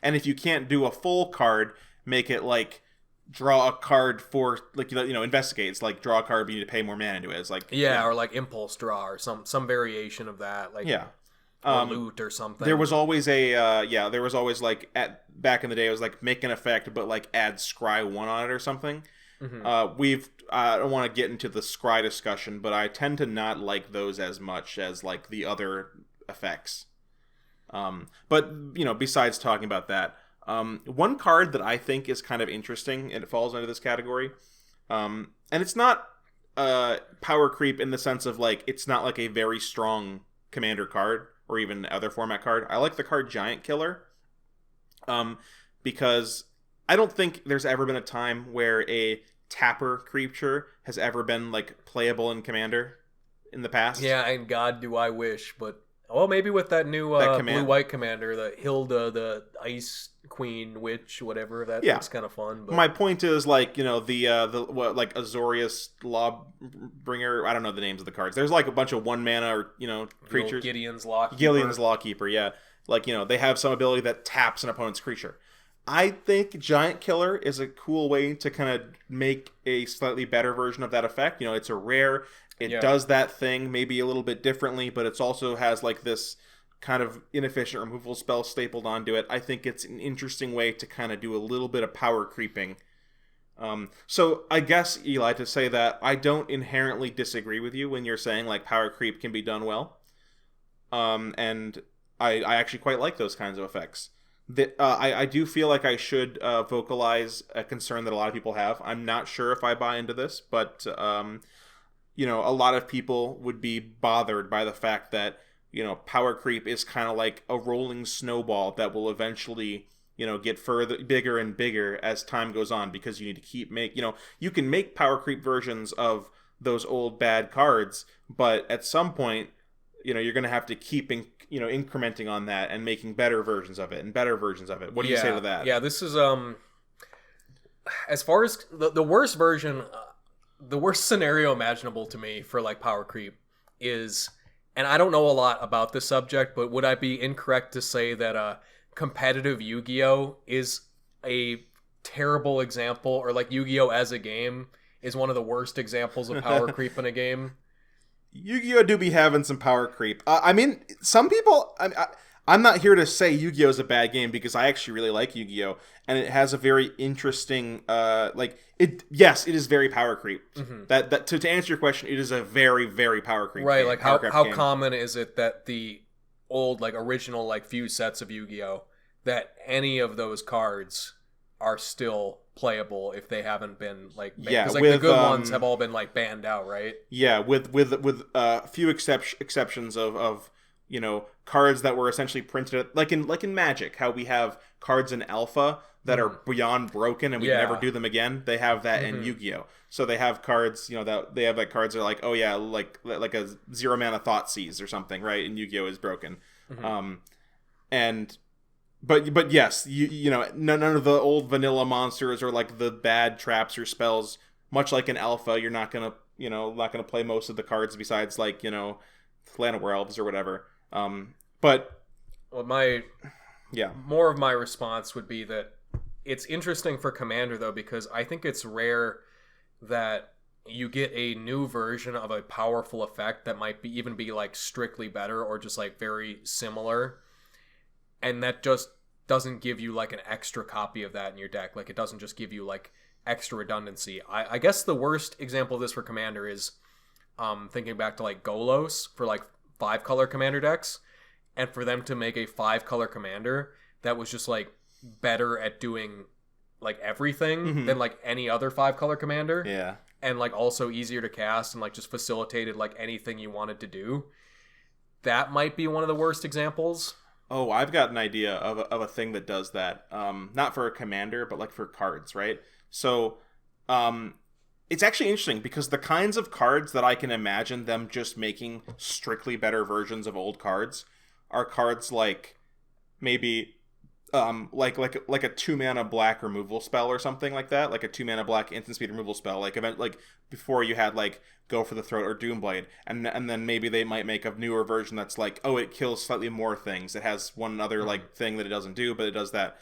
And if you can't do a full card, make it like draw a card for like investigate. It's like draw a card, but you need to pay more mana to it. It's like or like impulse draw or some variation of that. Like or loot or something. There was always like back in the day it was like make an effect but like add scry 1 on it or something. I don't want to get into the scry discussion, but I tend to not like those as much as like the other effects. But besides talking about that, one card that I think is kind of interesting and it falls under this category, and it's not power creep in the sense of like it's not like a very strong commander card or even other format card. I like the card Giant Killer, because I don't think there's ever been a time where a tapper creature has ever been like playable in Commander in the past. Yeah, and God do I wish, but well, maybe with that new blue-white commander, the Hilda, the Ice Queen Witch, whatever, that's kind of fun. But... My point is, like, the what, like, Azorius Lawbringer, I don't know the names of the cards. There's, like, a bunch of 1 mana or, creatures. Gideon's Lawkeeper. Gideon's Lawkeeper, yeah. Like, they have some ability that taps an opponent's creature. I think Giant Killer is a cool way to kind of make a slightly better version of that effect. It's a rare... It does that thing maybe a little bit differently, but it also has like this kind of inefficient removal spell stapled onto it. I think it's an interesting way to kind of do a little bit of power creeping. So I guess, Eli, to say that I don't inherently disagree with you when you're saying like power creep can be done well. And I actually quite like those kinds of effects. I do feel like I should vocalize a concern that a lot of people have. I'm not sure if I buy into this, but... a lot of people would be bothered by the fact that, power creep is kind of like a rolling snowball that will eventually, get bigger and bigger as time goes on because you need to keep you can make power creep versions of those old bad cards, but at some point, you're going to have to keep, incrementing on that and making better versions of it and better versions of it. What do you say to that? Yeah, this is, as far as the worst version... The worst scenario imaginable to me for like power creep is and I don't know a lot about this subject, but would I be incorrect to say that competitive Yu-Gi-Oh is a terrible example, or like Yu-Gi-Oh as a game is one of the worst examples of power creep in a game? Yu-Gi-Oh do be having some power creep. I mean, some people. I'm not here to say Yu-Gi-Oh is a bad game because I actually really like Yu-Gi-Oh, and it has a very interesting. Like it. Yes, it is very power creep. Mm-hmm. That to answer your question, it is a very very power creep. Right, game, like how common is it that the old like original like few sets of Yu-Gi-Oh that any of those cards are still playable if they haven't been like banned. Yeah, because like the good ones have all been like banned out, right? Yeah, with few exceptions of cards that were essentially printed like in Magic, how we have cards in Alpha that are beyond broken and we can never do them again. They have that in Yu-Gi-Oh. So they have cards, that they have like cards that are like, oh yeah, like a 0 mana Thoughtseize or something, right? And Yu-Gi-Oh is broken. And but yes, none of the old vanilla monsters or like the bad traps or spells. Much like in Alpha, you're not gonna play most of the cards besides like Land of Werewolves or whatever. But well, yeah, more of my response would be that it's interesting for Commander though, because I think it's rare that you get a new version of a powerful effect that might even be like strictly better or just like very similar, and that just doesn't give you like an extra copy of that in your deck. Like it doesn't just give you like extra redundancy. I guess the worst example of this for Commander is thinking back to like Golos for like 5-color Commander decks, and for them to make a 5-color Commander that was just like better at doing like everything than like any other 5-color Commander. Yeah. And like also easier to cast and like just facilitated like anything you wanted to do. That might be one of the worst examples. Oh, I've got an idea of a thing that does that. Not for a commander, but like for cards, right? So, it's actually interesting because the kinds of cards that I can imagine them just making strictly better versions of old cards are cards like maybe like a 2-mana black removal spell or something like that, like a 2-mana black instant speed removal spell, like before you had like Go for the Throat or Doomblade, and then maybe they might make a newer version that's like, oh, it kills slightly more things, it has one other like thing that it doesn't do, but it does that.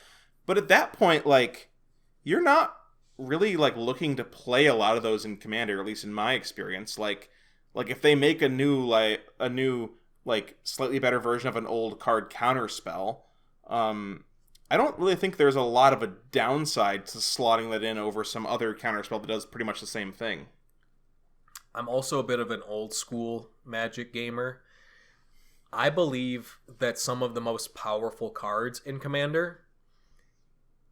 But at that point, like, you're not really like looking to play a lot of those in Commander, at least in my experience. Like if they make a new slightly better version of an old card counter spell, I don't really think there's a lot of a downside to slotting that in over some other counterspell that does pretty much the same thing. I'm also a bit of an old school Magic gamer. I believe that some of the most powerful cards in Commander,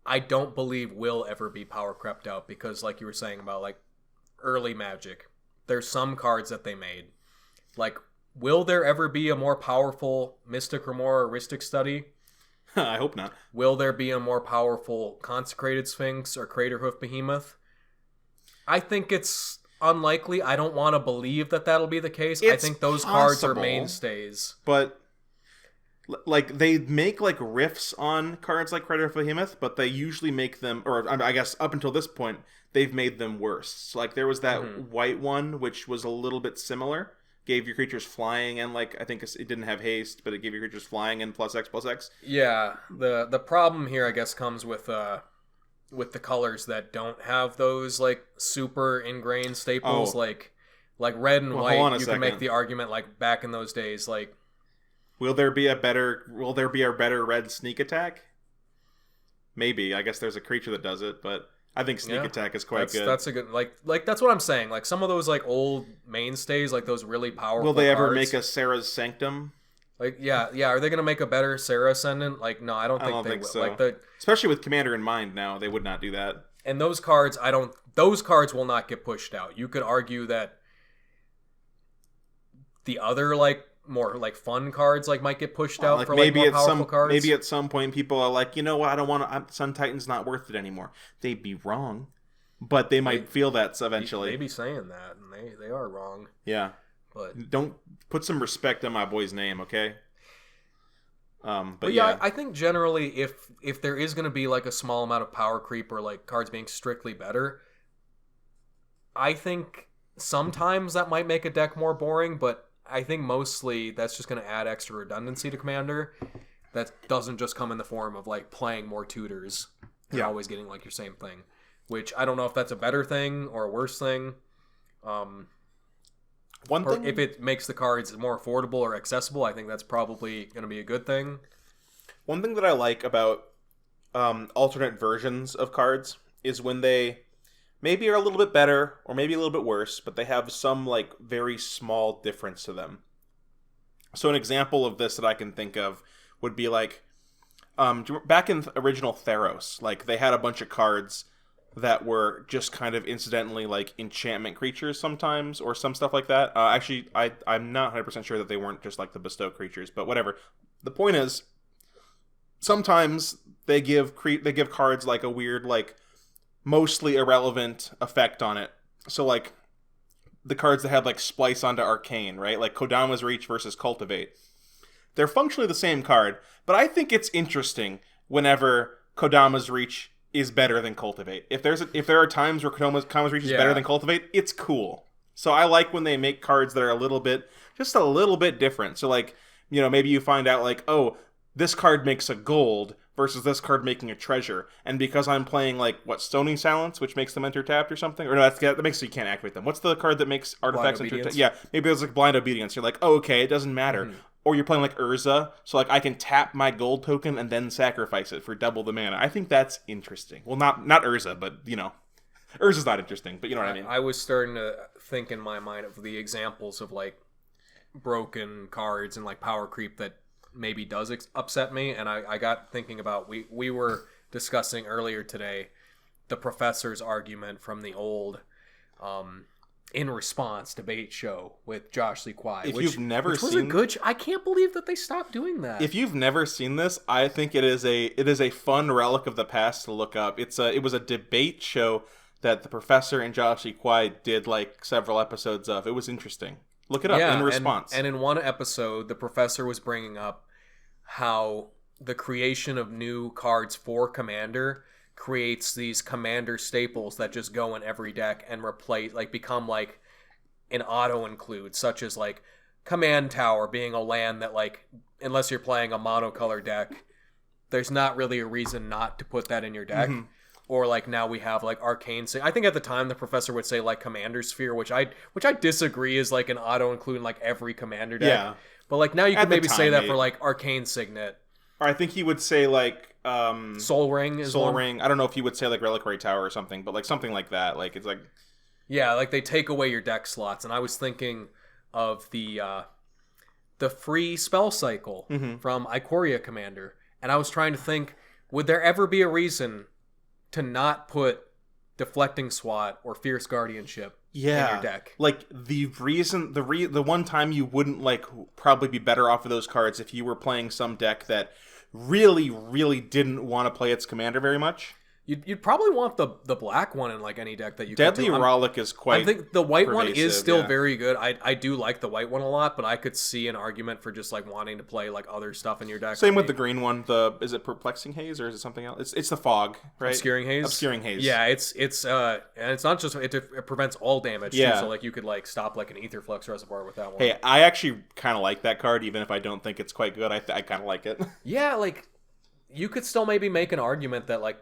I don't believe will ever be power crept out, because like you were saying about like early Magic, there's some cards that they made. Like, will there ever be a more powerful Mystic Remora or Rhystic Study? I hope not. Will there be a more powerful Consecrated Sphinx or Craterhoof Behemoth? I think it's unlikely. I don't want to believe that that'll be the case. I think those cards are mainstays. But like they make like riffs on cards like Craterhoof Behemoth, but they usually make them, or I guess up until this point, they've made them worse. So, like there was that white one, which was a little bit similar. Gave your creatures flying, and like I think it didn't have haste, but it gave your creatures flying and +X+X. Yeah, the problem here I guess comes with the colors that don't have those like super ingrained staples, like red and white. You can make the argument like back in those days, like will there be a better red sneak attack? Maybe. I guess there's a creature that does it, but I think sneak attack is quite good. That's a good like that's what I'm saying. Like some of those like old mainstays, like those really powerful. Will they ever make a Sarah's Sanctum? Like yeah. Are they gonna make a better Sarah Ascendant? Like no, I don't think they will. So. Like especially with Commander in mind now, they would not do that. And those cards, those cards will not get pushed out. You could argue that the other like more like fun cards like might get pushed out, like for maybe like more powerful cards. Maybe at some point people are like, you know what, I don't want to. Sun Titan's not worth it anymore. They'd be wrong, but they might feel that eventually. They be saying that, and they are wrong. Yeah, but don't put some respect on my boy's name, okay? But yeah, I think generally if there is going to be like a small amount of power creep or like cards being strictly better, I think sometimes that might make a deck more boring, but I think mostly that's just going to add extra redundancy to Commander. That doesn't just come in the form of like playing more tutors and always getting like your same thing. Which I don't know if that's a better thing or a worse thing. One thing, if it makes the cards more affordable or accessible, I think that's probably going to be a good thing. One thing that I like about alternate versions of cards is when they maybe are a little bit better or maybe a little bit worse, but they have some like very small difference to them. So an example of this that I can think of would be like back in original Theros, like they had a bunch of cards that were just kind of incidentally like enchantment creatures sometimes or some stuff like that. Actually, I'm not 100% sure that they weren't just like the bestow creatures, but whatever. The point is, sometimes they give cards like a weird, like mostly irrelevant effect on it. So like the cards that had like splice onto arcane, right? Like Kodama's Reach versus Cultivate. They're functionally the same card, but I think it's interesting whenever Kodama's Reach is better than Cultivate. If there are times where Kodama's Reach is better than Cultivate, it's cool. So I like when they make cards that are just a little bit different. So like, you know, maybe you find out like, oh, this card makes a gold versus this card making a treasure. And because I'm playing like Stoning Silence, which makes them enter tapped or something, or no, that makes so you can't activate them. What's the card that makes artifacts enter tapped? Yeah, maybe there's like Blind Obedience. You're like, oh, okay, it doesn't matter. Mm-hmm. Or you're playing like Urza, so like I can tap my gold token and then sacrifice it for double the mana. I think that's interesting. Well, not Urza, but you know, Urza's not interesting, but you know what I mean. I was starting to think in my mind of the examples of like broken cards and like power creep that maybe does upset me, and I got thinking about we were discussing earlier today the professor's argument from the old In Response debate show with Josh Lee Kwai. If you've never seen, was a good I can't believe that they stopped doing that. If you've never seen this, I think it is a fun relic of the past to look up. It was a debate show that the professor and Josh Lee Kwai did like several episodes of. It was interesting. Look it up. In Response. And in one episode, the professor was bringing up how the creation of new cards for Commander creates these Commander staples that just go in every deck and become like an auto include, such as like Command Tower being a land that like, unless you're playing a monocolor deck, there's not really a reason not to put that in your deck. Mm-hmm. Or like now we have like Arcane. I think at the time the professor would say like Commander Sphere, which I disagree is like an auto include in like every Commander deck. Yeah. But like now you could maybe say that for like Arcane Signet. Or I think he would say like Soul Ring is one. Ring. I don't know if he would say like Reliquary Tower or something, but like something like that. Like it's like, yeah, like they take away your deck slots. And I was thinking of the free spell cycle from Ikoria Commander, and I was trying to think, would there ever be a reason to not put Deflecting Swat or Fierce Guardianship in your deck? Like the reason, the one time you wouldn't like probably be better off of those cards if you were playing some deck that really, really didn't want to play its commander very much. You'd probably want the black one in like any deck that you Deadly could do. Rollick is quite I think the white one is still very good. I do like the white one a lot, but I could see an argument for just like wanting to play like other stuff in your deck. Same with the green one. Is it Perplexing Haze or is it something else? It's the Fog, right? Obscuring Haze. Yeah, it's and it's not just it prevents all damage too, so like you could like stop like an Aetherflux Reservoir with that one. Hey, I actually kind of like that card, even if I don't think it's quite good. I kind of like it. Yeah, like you could still maybe make an argument that like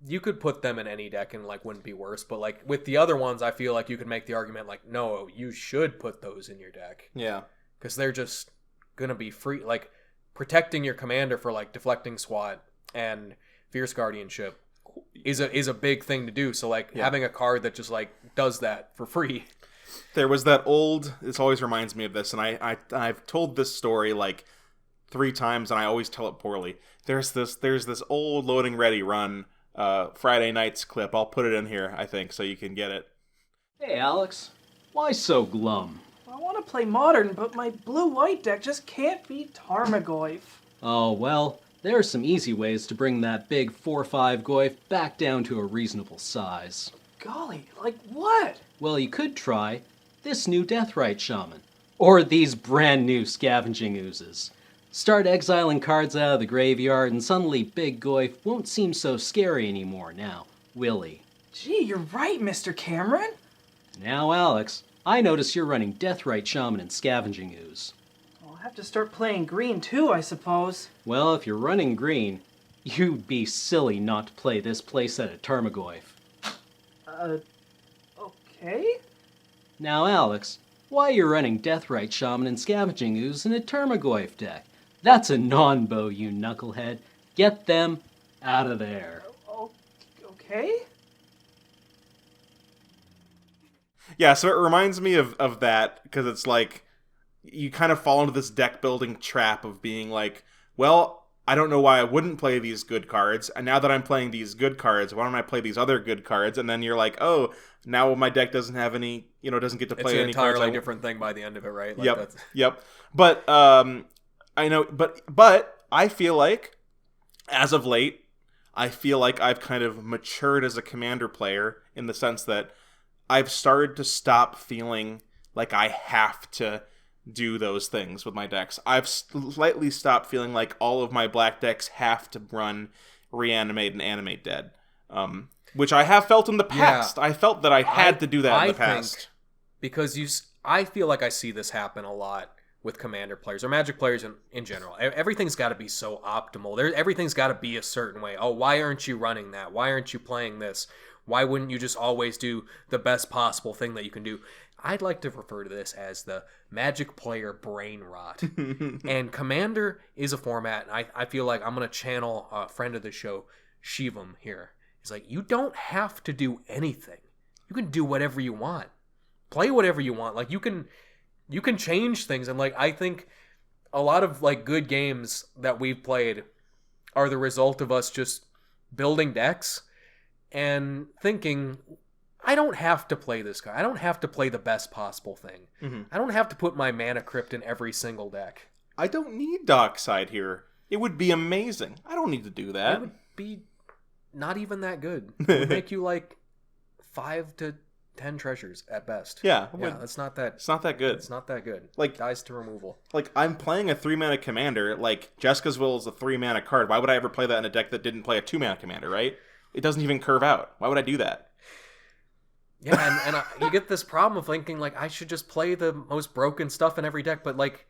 you could put them in any deck and like wouldn't be worse, but like with the other ones, I feel like you could make the argument like, no, you should put those in your deck. Yeah, because they're just gonna be free, like protecting your commander for like Deflecting Swat and Fierce Guardianship is a big thing to do. So like having a card that just like does that for free. There was that old. This always reminds me of this, and I've told this story like 3 times, and I always tell it poorly. There's this old Loading Ready run. Friday night's clip. I'll put it in here, I think, so you can get it. Hey, Alex. Why so glum? I want to play Modern, but my blue-white deck just can't beat Tarmogoyf. Oh, well, there are some easy ways to bring that big 4/5 Goyf back down to a reasonable size. Golly, like what? Well, you could try this new Deathrite Shaman, or these brand new Scavenging Oozes. Start exiling cards out of the graveyard, and suddenly Big Goyf won't seem so scary anymore now, will he? Gee, you're right, Mr. Cameron. Now, Alex, I notice you're running Deathrite Shaman and Scavenging Ooze. I'll have to start playing green too, I suppose. Well, if you're running green, you'd be silly not to play this playset at Tarmogoyf. Okay? Now, Alex, why you're running Deathrite Shaman and Scavenging Ooze in a Tarmogoyf deck? That's a non-bow, you knucklehead. Get them out of there. Okay? Yeah, so it reminds me of that, because it's like, you kind of fall into this deck building trap of being like, well, I don't know why I wouldn't play these good cards, and now that I'm playing these good cards, why don't I play these other good cards? And then you're like, oh, now my deck doesn't have any, doesn't get to play any cards. It's an entirely different thing by the end of it, right? Like yep, yep. But, I know, but I feel like, as of late, I feel like I've kind of matured as a Commander player, in the sense that I've started to stop feeling like I have to do those things with my decks. I've slightly stopped feeling like all of my black decks have to run Reanimate and Animate Dead, which I have felt in the past. Yeah, I felt that I had to do that in the past. Because I feel like I see this happen a lot with Commander players or Magic players in general. Everything's got to be so optimal. Everything's got to be a certain way. Oh, why aren't you running that? Why aren't you playing this? Why wouldn't you just always do the best possible thing that you can do? I'd like to refer to this as the Magic player brain rot. And Commander is a format, and I feel like I'm going to channel a friend of the show, Shivam, here. He's like, you don't have to do anything. You can do whatever you want. Play whatever you want. Like, you can change things. And, like, I think a lot of, like, good games that we've played are the result of us just building decks and thinking, I don't have to play this guy. I don't have to play the best possible thing. Mm-hmm. I don't have to put my Mana Crypt in every single deck. I don't need Dockside here. It would be amazing. I don't need to do that. It would be not even that good. It would make you like 5 to 10 treasures at best. Yeah, it's not that. It's not that good. It's not that good. Like, dies to removal. Like, I'm playing a 3-mana commander. Like, Jessica's Will is a 3-mana card. Why would I ever play that in a deck that didn't play a 2-mana commander? Right? It doesn't even curve out. Why would I do that? Yeah, and you get this problem of thinking, like, I should just play the most broken stuff in every deck, but, like,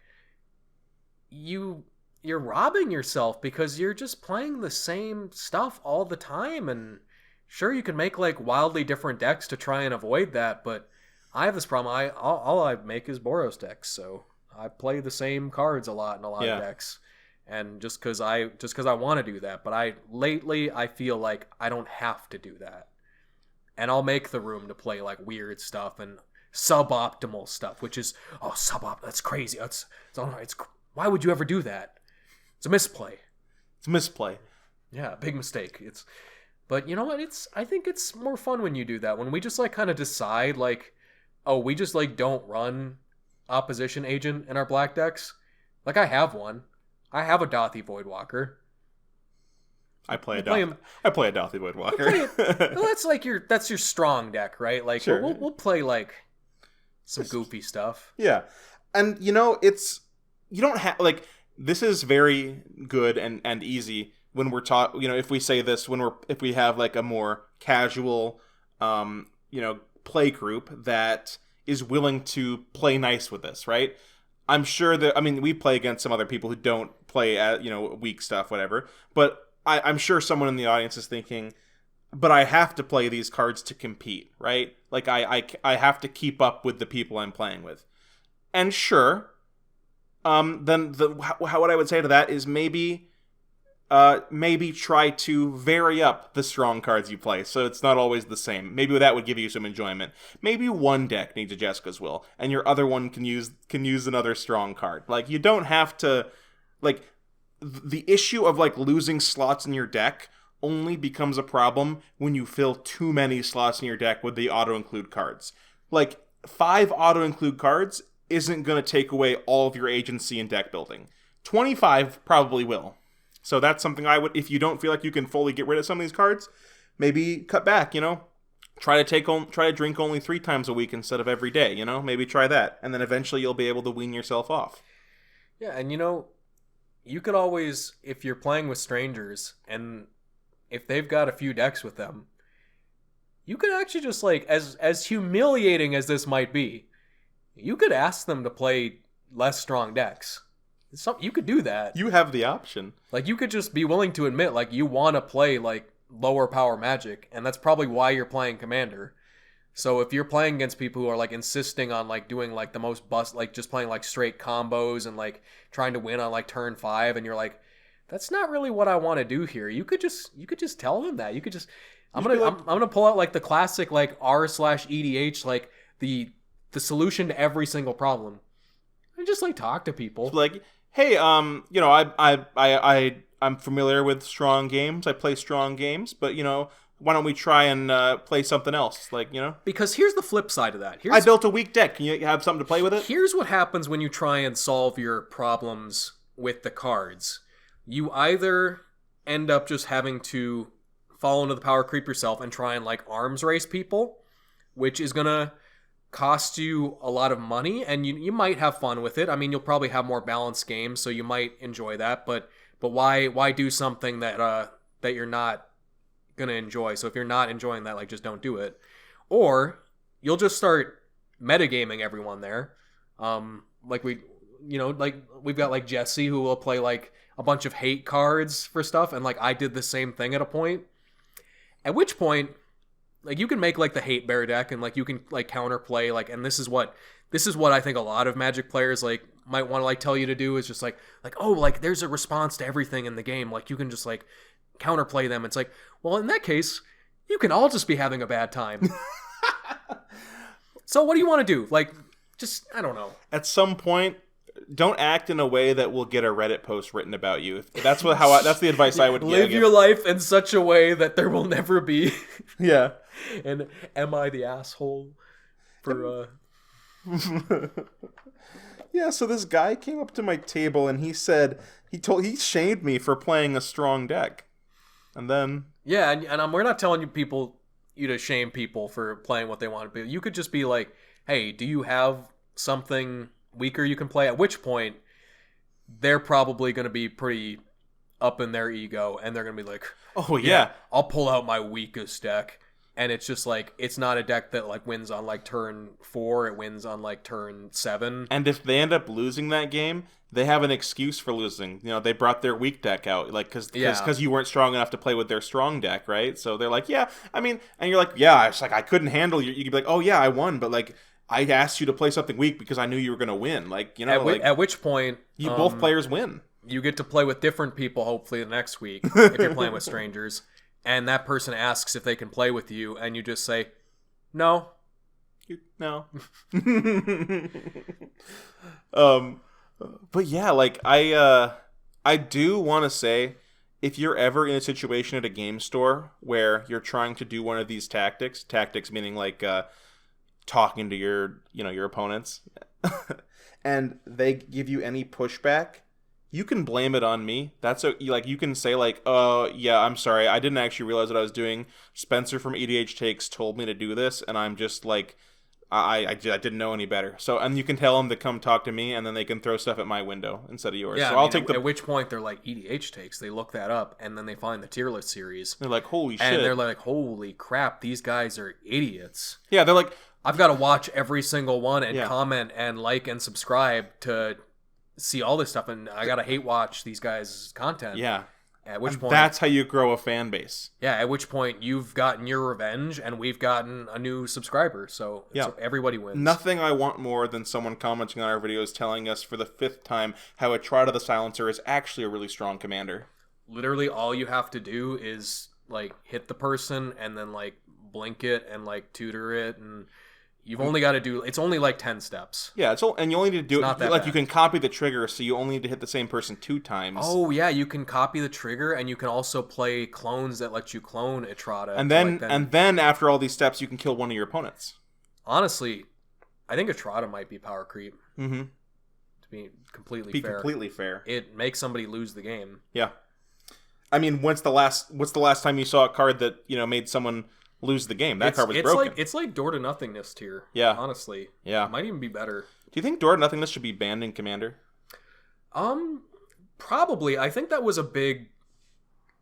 you're robbing yourself because you're just playing the same stuff all the time, and sure, you can make, like, wildly different decks to try and avoid that, but I have this problem. All I make is Boros decks, so I play the same cards a lot in a lot of decks, and just because I want to do that, but lately I feel like I don't have to do that. And I'll make the room to play, like, weird stuff and suboptimal stuff, which is, that's crazy. Why would you ever do that? It's a misplay. It's a misplay. Yeah, big mistake. But you know what? I think it's more fun when you do that. When we just, like, kind of decide, like, oh, we just, like, don't run Opposition Agent in our black decks. Like, I have one. I have a Dothy Voidwalker. I play a Dothy Voidwalker. Well, that's your strong deck, right? Like, sure. we'll play, like, some goofy stuff. Yeah. And, you don't have, like, this is very good and easy when we're if we say this, if we have, like, a more casual, play group that is willing to play nice with this, right? I'm sure that, we play against some other people who don't play at, weak stuff, whatever, but I'm sure someone in the audience is thinking, but I have to play these cards to compete, right? Like, I have to keep up with the people I'm playing with. And sure, then what I would say to that is maybe try to vary up the strong cards you play, so it's not always the same. Maybe that would give you some enjoyment. Maybe one deck needs a Jessica's Will, and your other one can use another strong card. Like, you don't have to, like, the issue of, like, losing slots in your deck only becomes a problem when you fill too many slots in your deck with the auto-include cards. Like, 5 auto-include cards isn't going to take away all of your agency in deck building. 25 probably will. So that's something I would, if you don't feel like you can fully get rid of some of these cards, maybe cut back, Try to drink only 3 times a week instead of every day, Maybe try that. And then eventually you'll be able to wean yourself off. Yeah, and you could always, if you're playing with strangers, and if they've got a few decks with them, you could actually just, like, as humiliating as this might be, you could ask them to play less strong decks. You could do that. You have the option. Like, you could just be willing to admit, like, you want to play, like, lower power Magic, and that's probably why you're playing Commander. So if you're playing against people who are, like, insisting on, like, doing, like, the most like, just playing, like, straight combos and, like, trying to win on, like, turn 5, and you're like, that's not really what I want to do here. You could just tell them that. You could just... I'm gonna pull out, like, the classic, like, r/EDH, like, the solution to every single problem. And just, like, talk to people. Like, hey, I'm familiar with strong games. I play strong games, but, why don't we try and play something else? Like, Because here's the flip side of that. I built a weak deck. Can you have something to play with it? Here's what happens when you try and solve your problems with the cards. You either end up just having to fall into the power creep yourself and try and, like, arms race people, which is gonna cost you a lot of money, and you might have fun with it. I mean, you'll probably have more balanced games, so you might enjoy that, but why do something that you're not gonna enjoy? So if you're not enjoying that, like, just don't do it. Or you'll just start metagaming everyone there. Like we've got, like, Jesse, who will play, like, a bunch of hate cards for stuff, and, like, I did the same thing at a point. At which point, like, you can make, like, the hate bear deck, and, like, you can, like, counterplay, like, and this is what I think a lot of Magic players, like, might want to, like, tell you to do, is just like, oh, like, there's a response to everything in the game, like, you can just, like, counterplay them. It's like, well, in that case, you can all just be having a bad time. So what do you want to do? Like, just, I don't know. At some point, don't act in a way that will get a Reddit post written about you. That's that's the advice I would give. Live your life in such a way that there will never be. Yeah. And am I the asshole for Yeah, so this guy came up to my table and he said he shamed me for playing a strong deck. And then and we're not telling you to shame people for playing what they want to be. You could just be like, "Hey, do you have something weaker you can play?" At which point, they're probably going to be pretty up in their ego, and they're going to be like, "Oh yeah, I'll pull out my weakest deck." And it's just like, it's not a deck that, like, wins on, like, turn 4, it wins on, like, turn 7. And if they end up losing that game, they have an excuse for losing. They brought their weak deck out, like, because you weren't strong enough to play with their strong deck, right? So they're like, yeah, I mean, and you're like, yeah, it's like, I couldn't handle you. You could be like, oh yeah, I won, but, like, I asked you to play something weak because I knew you were going to win. Like, at which point, both players win. You get to play with different people, hopefully, the next week, if you're playing with strangers. And that person asks if they can play with you, and you just say, no. No. But yeah, like, I do want to say, if you're ever in a situation at a game store where you're trying to do one of these tactics meaning, like, talking to your opponents, and they give you any pushback, you can blame it on me. You can say, like, yeah, I'm sorry, I didn't actually realize what I was doing. Spencer from EDH Takes told me to do this, and I'm just like, I didn't know any better. So, and you can tell them to come talk to me, and then they can throw stuff at my window instead of yours. Yeah, so I'll take at which point they're like, EDH Takes. They look that up, and then they find the tier list series. They're like, holy shit. And they're like, holy crap, these guys are idiots. Yeah, they're like, I've got to watch every single one and comment and like and subscribe to see all this stuff, and I gotta hate watch these guys' content. Yeah. At which point, that's how you grow a fan base. Yeah, at which point you've gotten your revenge, and we've gotten a new subscriber. So everybody wins. Nothing I want more than someone commenting on our videos telling us for the 5th time how a Trotta the Silencer is actually a really strong commander. Literally, all you have to do is, like, hit the person and then, like, blink it and, like, tutor it, and you've only got to do, it's only like 10 steps. Yeah, and you only need to do it, like, bad. You can copy the trigger, so you only need to hit the same person 2 times. Oh, yeah, you can copy the trigger, and you can also play clones that let you clone a Trotta. And then after all these steps, you can kill one of your opponents. Honestly, I think a Trotta might be power creep. Mm-hmm. To be completely fair. It makes somebody lose the game. Yeah. I mean, what's the last time you saw a card that, made someone lose the game? That card was broken. It's like Door to Nothingness tier. Yeah. Honestly. Yeah. It might even be better. Do you think Door to Nothingness should be banned in Commander? Probably. I think that was a big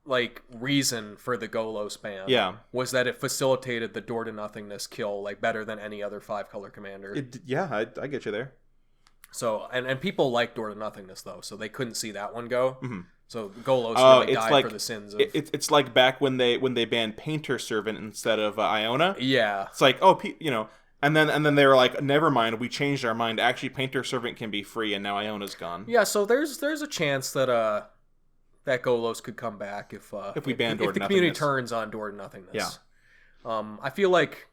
like reason for the Golos ban was that it facilitated the door to nothingness kill like better than any other 5-color commander. I get you there. So and people like door to nothingness though, so they couldn't see that one go. Mm-hmm. So Golos really died for the sins of... It's like back when they banned Painter Servant instead of Iona. Yeah. It's like, and then they were like, never mind, we changed our mind. Actually, Painter Servant can be free, and now Iona's gone. Yeah, so there's a chance that that Golos could come back if we ban Door to Nothingness. If the community turns on Door to Nothingness. Yeah. I feel like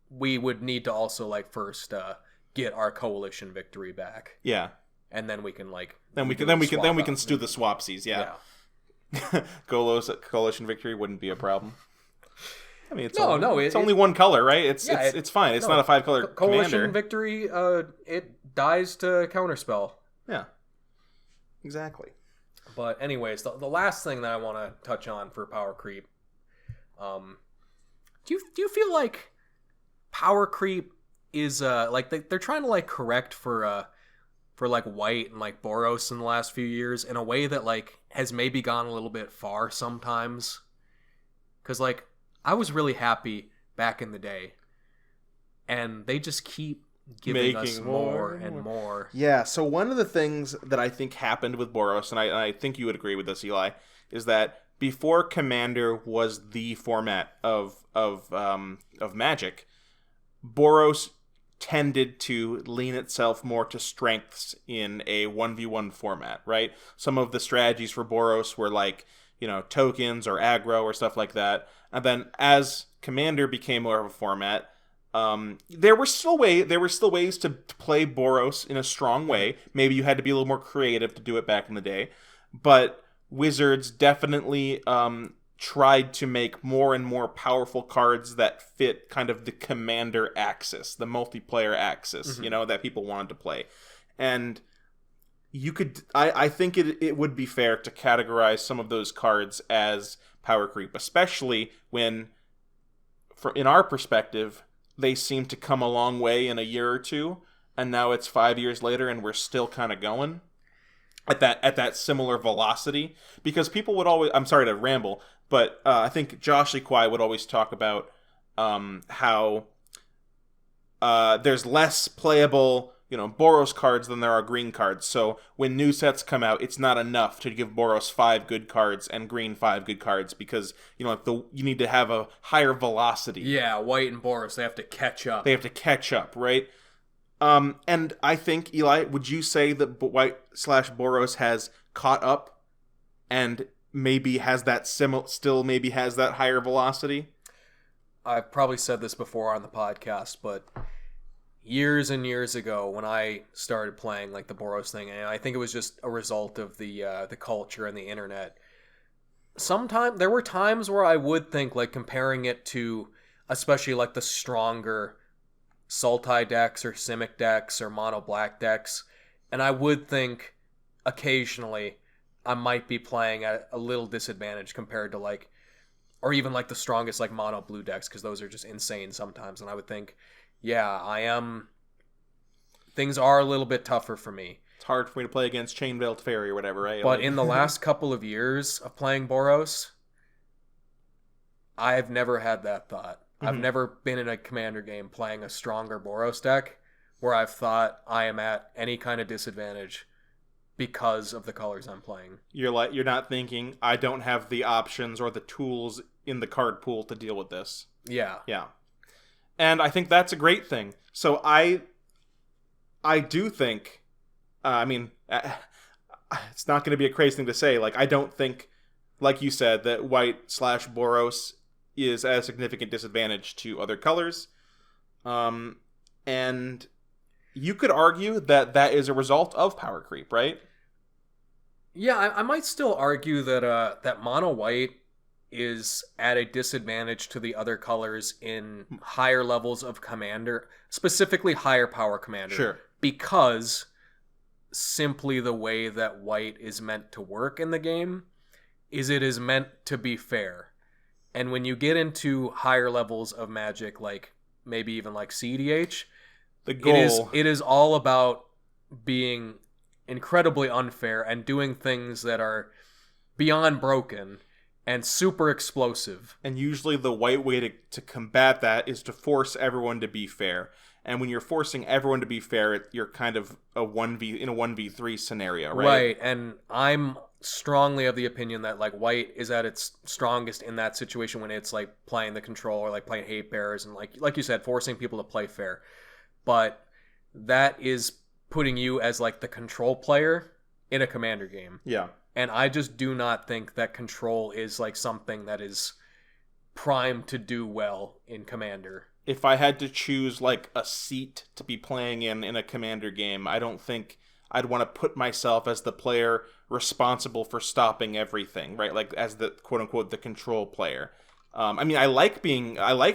we would need to also like first get our coalition victory back. Yeah. And then we can like then we can do the swapsies. Yeah. Golos coalition victory wouldn't be a problem. I mean, it's only one color, right? It's fine. It's not a 5-color coalition commander. Victory. It dies to counterspell. Yeah. Exactly. But anyways, the last thing that I want to touch on for power creep. Do you feel like power creep is like they're trying to like correct for like White and like Boros in the last few years in a way that like has maybe gone a little bit far sometimes? Because like I was really happy back in the day, and they just keep giving us more and more. Yeah, so one of the things that I think happened with Boros, and I think you would agree with this, Eli, is that before Commander was the format of Magic, Boros tended to lean itself more to strengths in a 1v1 format, right? Some of the strategies for Boros were like, tokens or aggro or stuff like that. And then as Commander became more of a format, there were still ways to play Boros in a strong way. Maybe you had to be a little more creative to do it back in the day. But Wizards definitely tried to make more and more powerful cards that fit kind of the Commander axis, the multiplayer axis, that people wanted to play. And you could, I think it would be fair to categorize some of those cards as power creep, especially when, in our perspective, they seem to come a long way in a year or two, and now it's 5 years later and we're still kind of going at that similar velocity. Because people would always, I'm sorry to ramble, but I think Josh Lee Kwai would always talk about how there's less playable Boros cards than there are green cards. So when new sets come out, it's not enough to give Boros 5 good cards and green 5 good cards, because you need to have a higher velocity. Yeah, White and Boros, they have to catch up. Right? And I think, Eli, would you say that White/Boros has caught up and maybe has that still maybe has that higher velocity? I've probably said this before on the podcast, but years and years ago when I started playing like the Boros thing, and I think it was just a result of the culture and the internet. There were times where I would think like comparing it to especially like the stronger Sultai decks or Simic decks or Mono Black decks, and I would think occasionally I might be playing at a little disadvantage compared to like, or even like the strongest like Mono Blue decks, because those are just insane sometimes, and I would think, yeah, I am. Things are a little bit tougher for me. It's hard for me to play against Chainveiled Fairy or whatever, right? But in the last couple of years of playing Boros, I've never had that thought. Mm-hmm. I've never been in a Commander game playing a stronger Boros deck where I've thought I am at any kind of disadvantage because of the colors I'm playing. You're not thinking, I don't have the options or the tools in the card pool to deal with this. Yeah. Yeah. And I think that's a great thing. So I do think, it's not going to be a crazy thing to say. Like, I don't think, like you said, that White/Boros is at a significant disadvantage to other colors. And you could argue that is a result of power creep, right? Yeah, I might still argue that Mono White is at a disadvantage to the other colors in higher levels of Commander, specifically higher power Commander. Sure. Because simply the way that White is meant to work in the game is it is meant to be fair. And when you get into higher levels of Magic, like maybe even like CEDH, the goal it is all about being incredibly unfair and doing things that are beyond broken and super explosive. And usually the white way to combat that is to force everyone to be fair. And when you're forcing everyone to be fair, you're kind of a 1v3 scenario, right? Right, and I'm strongly of the opinion that like white is at its strongest in that situation when it's like playing the control or like playing hate bears and like you said, forcing people to play fair. But that is putting you as like the control player in a commander game. Yeah. And I just do not think that control is like something that is primed to do well in commander. If I had to choose like a seat to be playing in a commander game, I don't think I'd want to put myself as the player responsible for stopping everything, right? Like as the quote unquote the control player. I mean, I like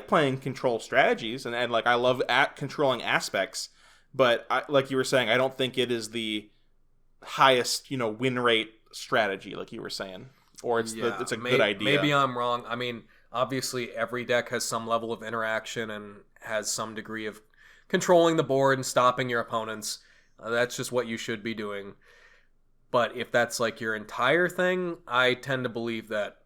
playing control strategies and like I love controlling aspects, but like you were saying, I don't think it is the highest, win rate strategy, like you were saying, or it's a good idea. Maybe I'm wrong. I mean, obviously every deck has some level of interaction and has some degree of controlling the board and stopping your opponents. That's just what you should be doing. But if that's like your entire thing, I tend to believe that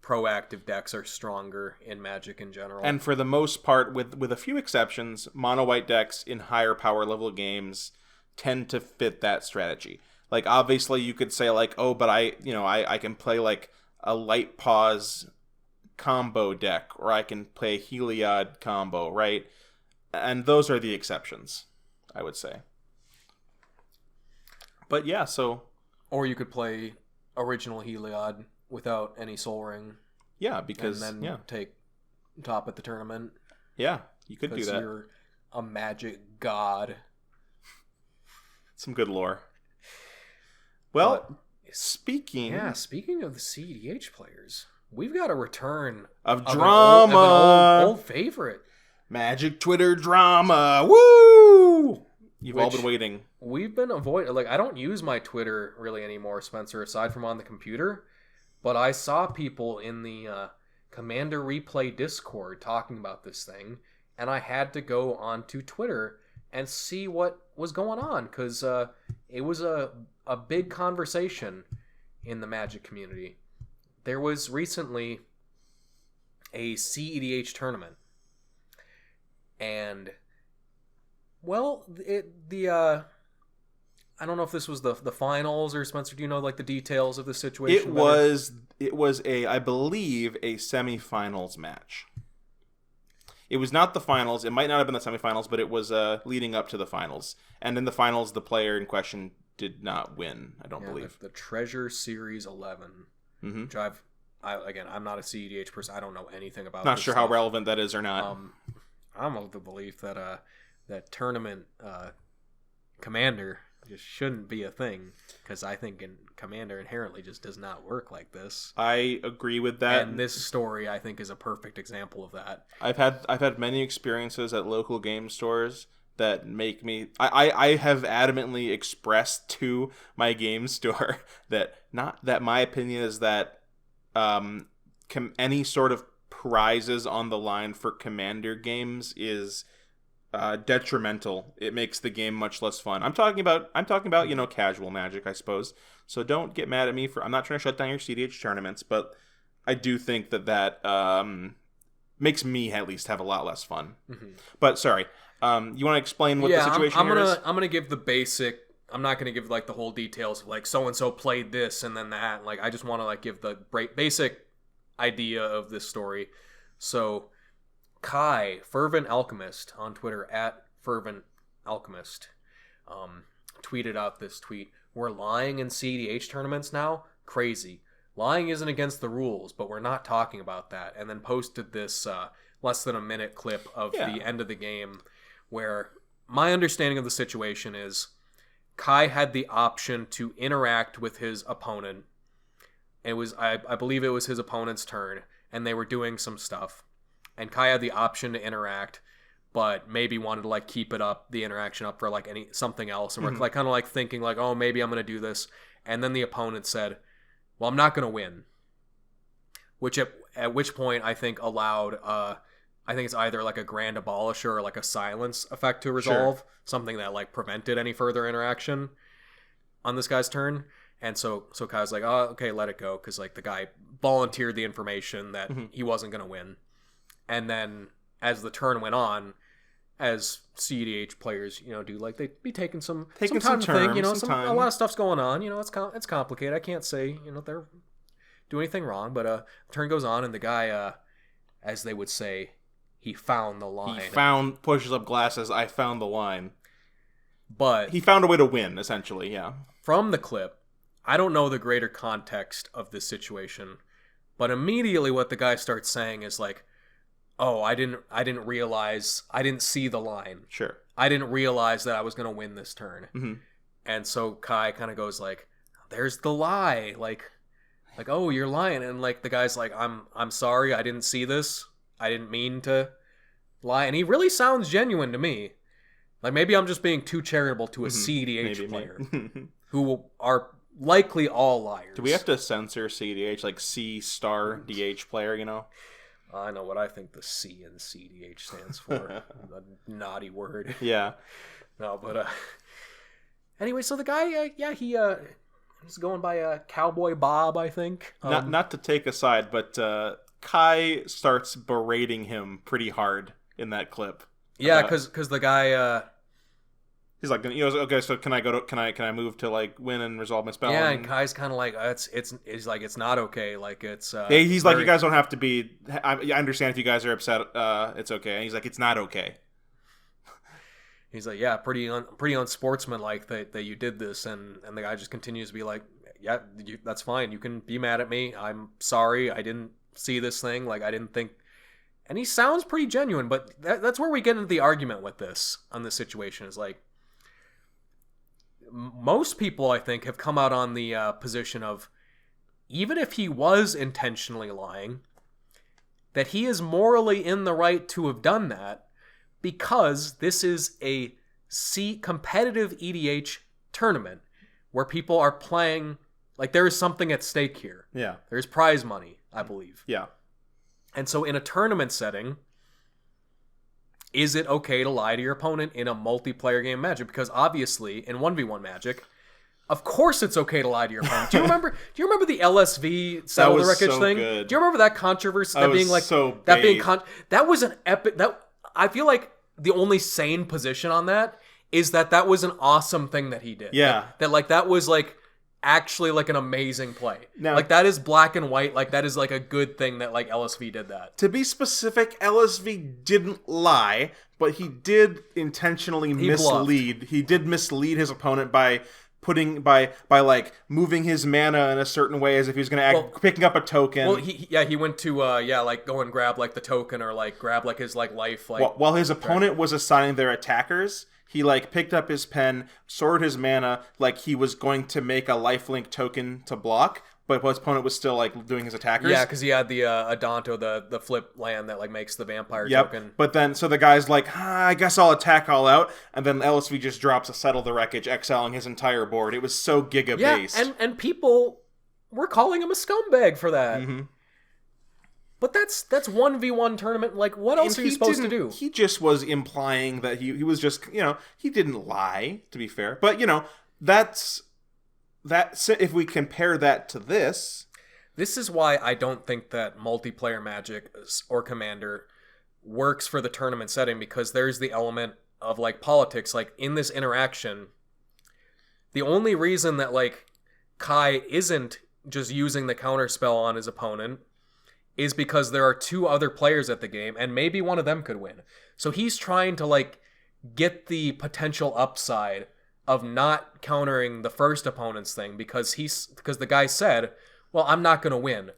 proactive decks are stronger in Magic in general. And for the most part, with a few exceptions, mono white decks in higher power level games tend to fit that strategy. Like obviously you could say like, oh, but I can play like a light pause combo deck, or I can play a Heliod combo, right? And those are the exceptions, I would say. But yeah, so... Or you could play original Heliod without any Soul Ring. Yeah, because... And then take top at the tournament. Yeah, you could do that. You're a Magic god. Some good lore. Well, but, speaking of the CEDH players, we've got a return of drama. An old favorite. Magic Twitter drama. Woo! You've all been waiting. We've been avoiding... Like, I don't use my Twitter really anymore, Spencer, aside from on the computer. But I saw people in the Commander Replay Discord talking about this thing, and I had to go onto Twitter and see what was going on, because it was a big conversation in the Magic community. There was recently a CEDH tournament, and well, I don't know if this was the finals, or Spencer, do you know like the details of the situation? It was I believe a semifinals match. It was not the finals. It might not have been the semifinals, but it was leading up to the finals. And in the finals, the player in question did not win, I don't believe. The Treasure Series 11, which I'm not a CEDH person. I don't know anything about. Not sure how relevant that is or not. I'm of the belief that that tournament commander just shouldn't be a thing, because I think in Commander inherently just does not work like this. I agree with that. And this story, I think, is a perfect example of that. I've had many experiences at local game stores that make me... I have adamantly expressed to my game store that my opinion is that any sort of prizes on the line for Commander games is... detrimental. It makes the game much less fun. I'm talking about casual Magic, I suppose. So don't get mad at me I'm not trying to shut down your CDH tournaments, but I do think that makes me at least have a lot less fun. Mm-hmm. But sorry, you want to explain what the situation is? I'm gonna give the basic. I'm not gonna give like the whole details of like so and so played this and then that. Like I just want to like give the basic idea of this story. So Kai, Fervent Alchemist, on Twitter, at Fervent Alchemist, tweeted out this tweet. We're lying in CEDH tournaments now? Crazy. Lying isn't against the rules, but we're not talking about that. And then posted this less than a minute clip of the end of the game, where my understanding of the situation is Kai had the option to interact with his opponent. It was, I believe it was his opponent's turn, and they were doing some stuff. And Kai had the option to interact, but maybe wanted to like keep the interaction up for like something else. And we're like kind of like thinking like, oh, maybe I'm going to do this. And then the opponent said, well, I'm not going to win. Which at which point I think allowed, I think it's either like a Grand Abolisher or like a silence effect to resolve. Sure. Something that like prevented any further interaction on this guy's turn. And so Kai's like, oh, okay, let it go, because like the guy volunteered the information that he wasn't going to win. And then as the turn went on, as CEDH players, do, like they'd be taking some time to think, a lot of stuff's going on, it's complicated. I can't say, they're doing anything wrong, but the turn goes on, and the guy, as they would say, he found the line. Pushes up glasses, I found the line. But he found a way to win, essentially, yeah. From the clip, I don't know the greater context of this situation, but immediately what the guy starts saying is like, oh, I didn't realize, I didn't see the line. Sure. I didn't realize that I was going to win this turn. Mm-hmm. And so Kai kind of goes like, there's the lie. Like, oh, you're lying. And like the guy's like, I'm sorry, I didn't see this. I didn't mean to lie. And he really sounds genuine to me. Like maybe I'm just being too charitable to a CEDH player who are likely all liars. Do we have to censor CEDH, like C*DH player, I know what I think the C in CEDH stands for. A naughty word. Yeah. No, but anyway, so the guy, he's going by Cowboy Bob, I think. Not to take a side, but Kai starts berating him pretty hard in that clip. Yeah, because the guy. He's like, okay, so can I move to like win and resolve my spell? Yeah, and Kai's kind of like, he's like, it's not okay. Like it's. He's like, you guys don't have to be. I understand if you guys are upset. It's okay. And he's like, it's not okay. He's like, yeah, pretty unsportsmanlike that you did this, and the guy just continues to be like, yeah, that's fine. You can be mad at me. I'm sorry. I didn't see this thing. Like I didn't think. And he sounds pretty genuine, but that's where we get into the argument with this on this situation. Is like. Most people, I think, have come out on the position of, even if he was intentionally lying, that he is morally in the right to have done that, because this is a competitive EDH tournament where people are playing, like there is something at stake here. Yeah. There's prize money, I believe. Yeah. And so in a tournament setting, is it okay to lie to your opponent in a multiplayer game of Magic? Because obviously, in 1v1 Magic, of course it's okay to lie to your opponent. Do you remember the LSV settle the wreckage thing? Good. Do you remember that controversy? That being like so that being that was an epic. That I feel like the only sane position on that is that was an awesome thing that he did. Yeah. That was like actually like an amazing play. Now, like that is black and white. Like that is like a good thing that like LSV did that. To be specific, LSV didn't lie, but he did intentionally mislead. Bluffed. He did mislead his opponent by like moving his mana in a certain way as if he was going to picking up a token. Well, he went to like go and grab like the token or like grab like his like life like while his opponent was assigning their attackers. He like picked up his pen, stored his mana, like he was going to make a lifelink token to block, but his opponent was still like doing his attackers. Yeah, because he had the Adanto, the flip land that like makes the vampire token. But then so the guy's like, I guess I'll attack all out, and then LSV just drops a Settle the Wreckage, exiling his entire board. It was so giga based. Yeah, and people were calling him a scumbag for that. Mm-hmm. But that's 1v1 tournament. Like, what else are you supposed to do? He just was implying that he was just, he didn't lie, to be fair. But, that's if we compare that to this. This is why I don't think that multiplayer Magic or Commander works for the tournament setting, because there's the element of, like, politics. Like, in this interaction, the only reason that, like, Kai isn't just using the counterspell on his opponent is because there are two other players at the game, and maybe one of them could win. So he's trying to, like, get the potential upside of not countering the first opponent's thing because the guy said, well, I'm not going to win.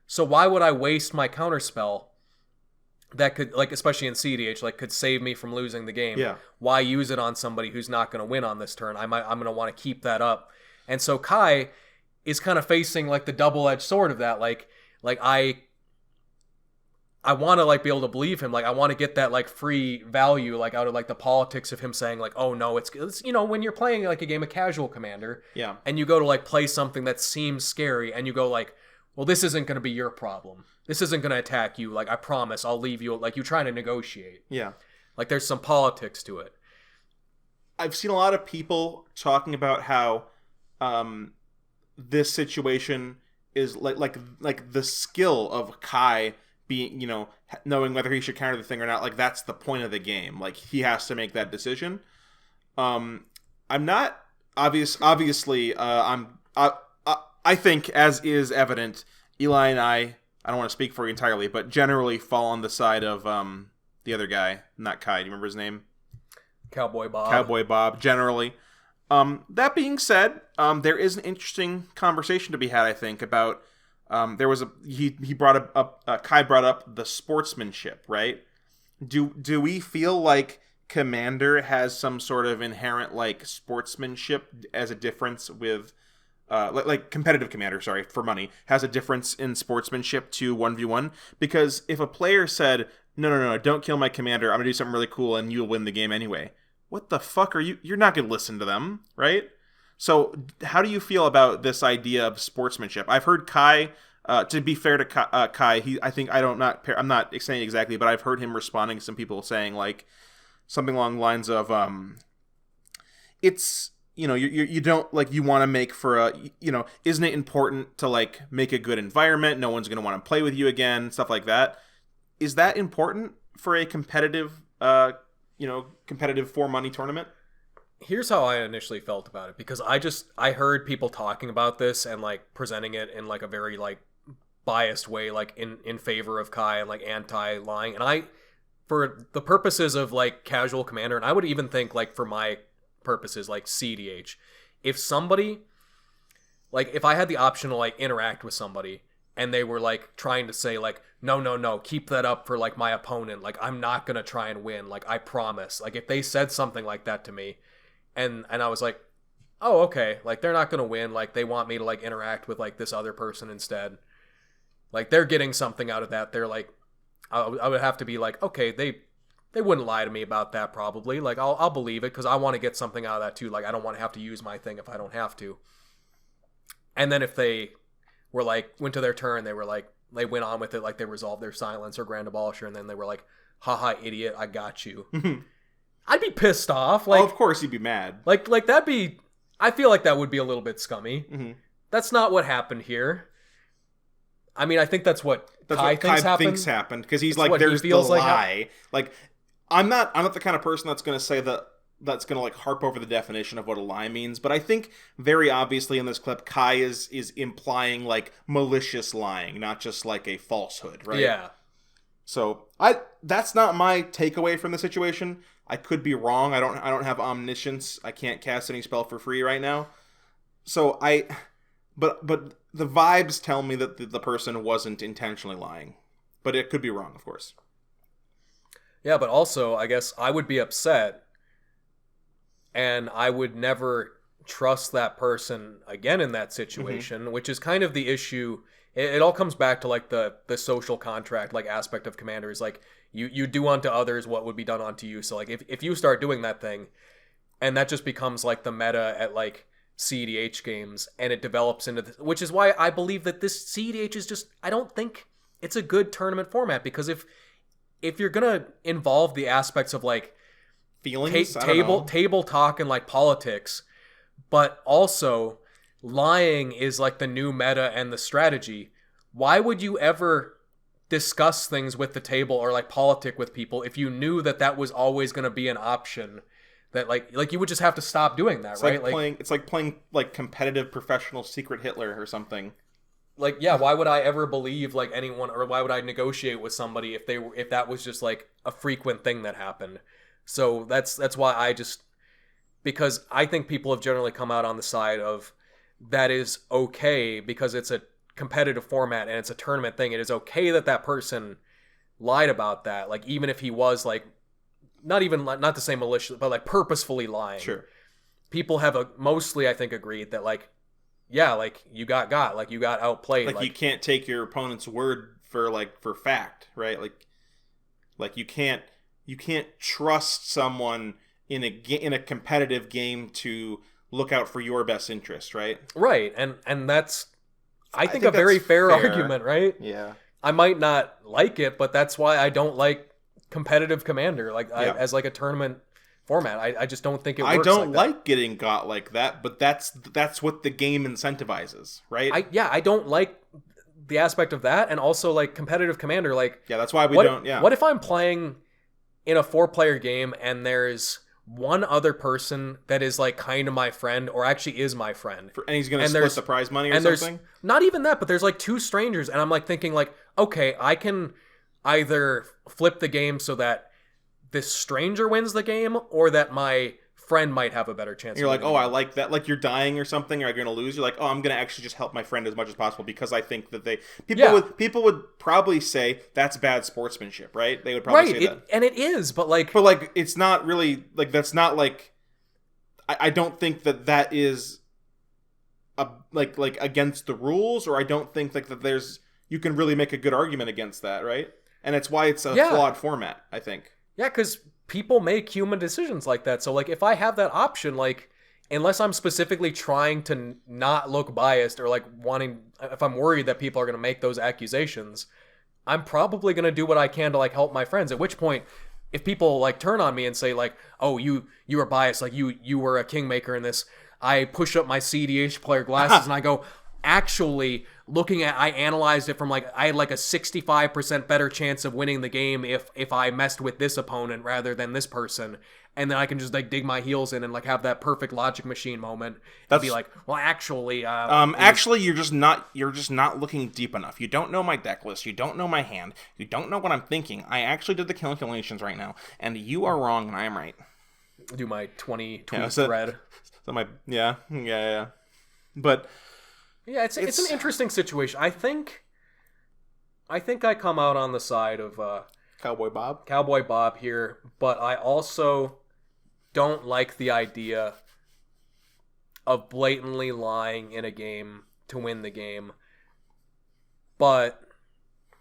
So why would I waste my counterspell that could, like, especially in CEDH, like, could save me from losing the game? Yeah. Why use it on somebody who's not going to win on this turn? I'm going to want to keep that up. And so Kai is kind of facing, like, the double-edged sword of that. Like I want to, like, be able to believe him. Like, I want to get that, like, free value, like, out of, like, the politics of him saying, like, oh, no, it's when you're playing, like, a game of casual Commander, yeah, and you go to, like, play something that seems scary, and you go, like, well, this isn't going to be your problem. This isn't going to attack you. Like, I promise, I'll leave you. Like, you're trying to negotiate. Yeah. Like, there's some politics to it. I've seen a lot of people talking about how this situation is like the skill of Kai being, knowing whether he should counter the thing or not. Like, that's the point of the game. Like, he has to make that decision. I'm not obviously. I think, as is evident, Eli and I don't want to speak for you entirely, but generally fall on the side of the other guy, not Kai. Do you remember his name? Cowboy Bob. Cowboy Bob, generally. That being said, there is an interesting conversation to be had, I think, about there was he brought up Kai brought up the sportsmanship, right? Do we feel like Commander has some sort of inherent like sportsmanship as a difference with like competitive Commander, sorry, for money, has a difference in sportsmanship to 1v1? Because if a player said, no, don't kill my commander, I'm gonna do something really cool and you'll win the game anyway, what the fuck are you're not gonna listen to them, right? So how do you feel about this idea of sportsmanship? I've heard Kai, to be fair to Kai, I'm not saying exactly, but I've heard him responding to some people saying like something along the lines of it's, you don't, like, you want to make for a, isn't it important to like make a good environment? No one's going to want to play with you again, stuff like that. Is that important for a competitive competitive for money tournament? Here's how I initially felt about it, because I heard people talking about this and like presenting it in like a very like biased way, like in favor of Kai and like anti-lying. And for the purposes of like casual Commander, and I would even think like for my purposes like CEDH, if somebody, like, if I had the option to like interact with somebody and they were like trying to say like no, keep that up for like my opponent, like I'm not gonna try and win, like I promise, like if they said something like that to me and I was like, oh okay, like they're not gonna win, like they want me to like interact with like this other person instead, like they're getting something out of that, they're like, I would have to be like, okay, they wouldn't lie to me about that probably. Like, I'll believe it because I want to get something out of that too. Like, I don't want to have to use my thing if I don't have to. And then if they were like, went to their turn, they were like, they went on with it, like they resolved their silence or Grand Abolisher, and then they were like, haha, idiot, I got you. I'd be pissed off. Like, oh, of course you'd be mad. Like that'd be, I feel like that would be a little bit scummy. Mm-hmm. That's not what happened here. I mean, I think that's what Kai thinks happened. Because he's like, there's the lie. Like, I'm not the kind of person that's going to say that's going to like harp over the definition of what a lie means, but I think very obviously in this clip, Kai is implying like malicious lying, not just like a falsehood, right? Yeah. So that's not my takeaway from the situation. I could be wrong. I don't have omniscience. I can't cast any spell for free right now. So but the vibes tell me that the person wasn't intentionally lying, but it could be wrong, of course. Yeah, but also, I guess I would be upset, and I would never trust that person again in that situation, which is kind of the issue. It all comes back to, like, the social contract, like, aspect of Commanders. Like, you do unto others what would be done unto you. So, like, if you start doing that thing, and that just becomes, like, the meta at, like, CEDH games, and it develops into this, which is why I believe that this CEDH is just, I don't think it's a good tournament format, because if you're gonna involve the aspects of like feelings, table talk and like politics, but also lying is like the new meta and the strategy, why would you ever discuss things with the table or like politic with people if you knew that was always going to be an option? That like you would just have to stop doing that, right? It's like playing like competitive professional Secret Hitler or something. Like, yeah, why would I ever believe like anyone, or why would I negotiate with somebody if that was just like a frequent thing that happened? So that's why because I think people have generally come out on the side of that is okay because it's a competitive format and it's a tournament thing. It is okay that person lied about that. Like, even if he was like, not to say malicious, but like purposefully lying. Sure. People have mostly, I think, agreed that like, yeah, like you got like you got outplayed. Like you can't take your opponent's word for fact, right? Like you can't trust someone in a competitive game to look out for your best interest, right? Right, and that's I think a very fair argument, right? Yeah. I might not like it, but that's why I don't like competitive Commander, like as like a tournament format. I just don't think it I works don't like like getting got like that, but that's what the game incentivizes, right? I don't like the aspect of that, and also like competitive commander. Like, yeah, that's why we what, don't. Yeah, what if I'm playing in a 4-player game and there's one other person that is like kind of my friend, or actually is my friend, and he's gonna and split there's the prize money or and something. there's not even that, but there's like 2 strangers, and I'm like thinking like, okay, I can either flip the game so that this stranger wins the game, or that my friend might have a better chance. You're of like, winning oh, the I game. like that. Like you're dying or something, or you're gonna lose. You're like, oh, I'm gonna actually just help my friend as much as possible because I think that people would probably say that's bad sportsmanship, right? They would probably say that, and it is, but like, it's not really like that's not like. I don't think that is like against the rules, or I don't think like that there's you can really make a good argument against that, right? And it's why it's a flawed format, I think. yeah, because people make human decisions like that. So like, if I have that option, like, unless I'm specifically trying to not look biased, or like if I'm worried that people are going to make those accusations, I'm probably going to do what I can to like help my friends. At which point, if people like turn on me and say like, oh, you are biased, like you were a kingmaker in this, I push up my CEDH player glasses and I go, actually, I analyzed it from like, I had like a 65% better chance of winning the game if I messed with this opponent rather than this person. And then I can just like dig my heels in and like have that perfect logic machine moment and be like, well, actually, actually, you're just not looking deep enough. You don't know my deck list. You don't know my hand. You don't know what I'm thinking. I actually did the calculations right now, and you are wrong, and I am right. do my 20 tweet thread. So yeah. But yeah, it's an interesting situation. I think I come out on the side of Cowboy Bob here, but I also don't like the idea of blatantly lying in a game to win the game. But